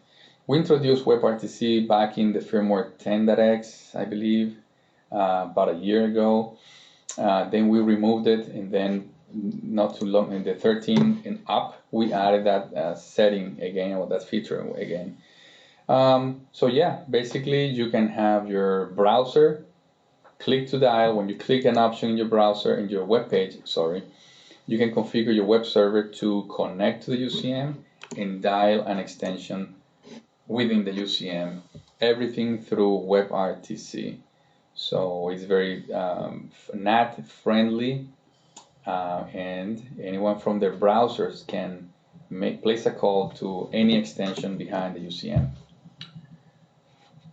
We introduced WebRTC back in the firmware 10.x, I believe, about a year ago. Then we removed it, and then not too long, in the 13 and up, we added that setting again, or that feature again. So yeah, basically you can have your browser click to dial. When you click an option in your browser, in your web page, you can configure your web server to connect to the UCM and dial an extension within the UCM, everything through WebRTC. So it's very NAT friendly, and anyone from their browsers can place a call to any extension behind the UCM.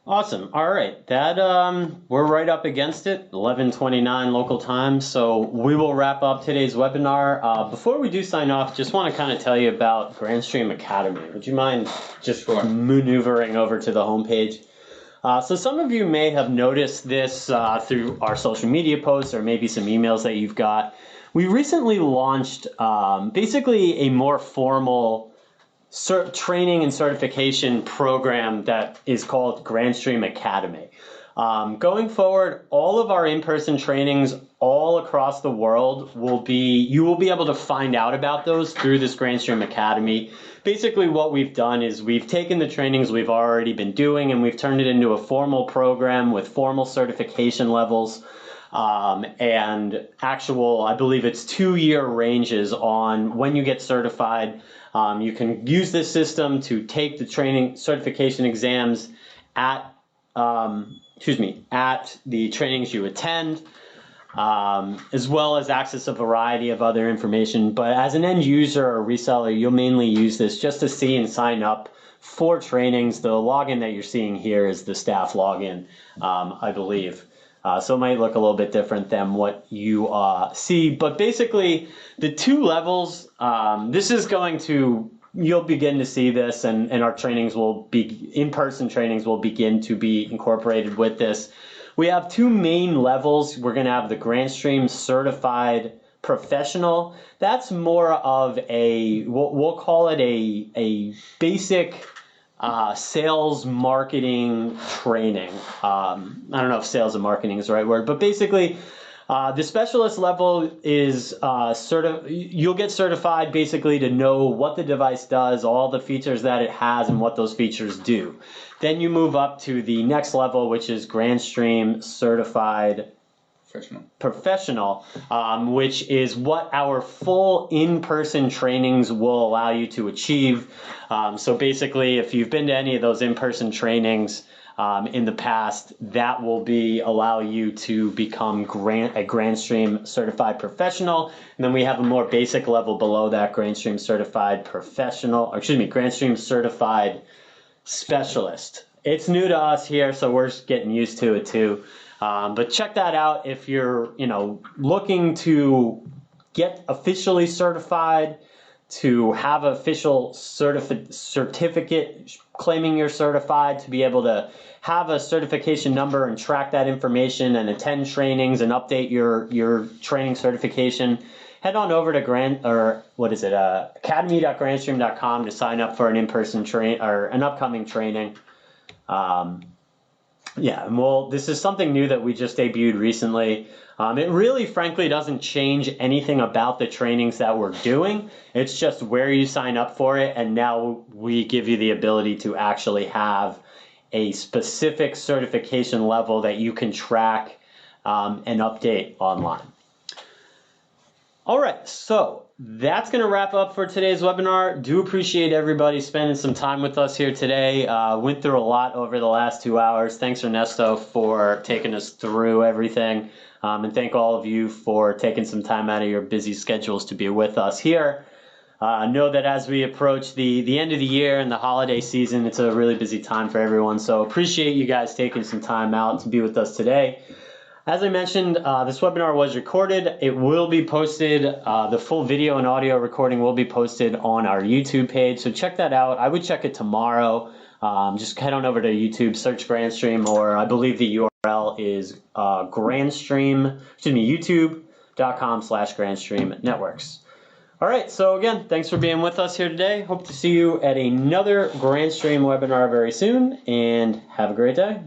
Awesome. All right. That we're right up against it, 11:29 local time. So we will wrap up today's webinar. Before we do sign off, just want to kind of tell you about Grandstream Academy. Would you mind just maneuvering over to the homepage? So some of you may have noticed this through our social media posts or maybe some emails that you've got. We recently launched basically a more formal training and certification program that is called Grandstream Academy. Going forward, all of our in-person trainings all across the world you will be able to find out about those through this Grandstream Academy. Basically what we've done is we've taken the trainings we've already been doing and we've turned it into a formal program with formal certification levels. And actual, I believe it's 2-year ranges on when you get certified. You can use this system to take the training certification exams at the trainings you attend, as well as access a variety of other information. But as an end user or reseller, you'll mainly use this just to see and sign up for trainings. The login that you're seeing here is the staff login, I believe. So it might look a little bit different than what you see, but basically the 2 levels, this is you'll begin to see this, and our trainings will be, in-person trainings will begin to be incorporated with this. We have 2 main levels. We're going to have the Grandstream Certified Professional. That's more of we'll call it a basic sales marketing training. I don't know if sales and marketing is the right word, but basically the specialist level is you'll get certified basically to know what the device does, all the features that it has, and what those features do. Then you move up to the next level, which is Grandstream Certified Professional, which is what our full in-person trainings will allow you to achieve. So basically, if you've been to any of those in-person trainings in the past, that will allow you to become a Grandstream Certified Professional. And then we have a more basic level below that, Grandstream Certified Grandstream Certified Specialist. It's new to us here, so we're just getting used to it too. But check that out if you're, looking to get officially certified, to have an official certificate claiming you're certified, to be able to have a certification number and track that information and attend trainings and update your training certification. Head on over to academy.grandstream.com to sign up for an in-person or an upcoming training. This is something new that we just debuted recently. It really, frankly, doesn't change anything about the trainings that we're doing. It's just where you sign up for it, and now we give you the ability to actually have a specific certification level that you can track and update online. All right, so that's going to wrap up for today's webinar. Do appreciate everybody spending some time with us here today. Went through a lot over the last 2 hours. Thanks, Ernesto, for taking us through everything. And thank all of you for taking some time out of your busy schedules to be with us here. Know that as we approach the end of the year and the holiday season, it's a really busy time for everyone. So appreciate you guys taking some time out to be with us today. As I mentioned, this webinar was recorded. It will be posted, the full video and audio recording will be posted on our YouTube page, so check that out. I would check it tomorrow. Just head on over to YouTube, search Grandstream, or I believe the URL is youtube.com/Grandstream Networks. All right, so again, thanks for being with us here today. Hope to see you at another Grandstream webinar very soon, and have a great day.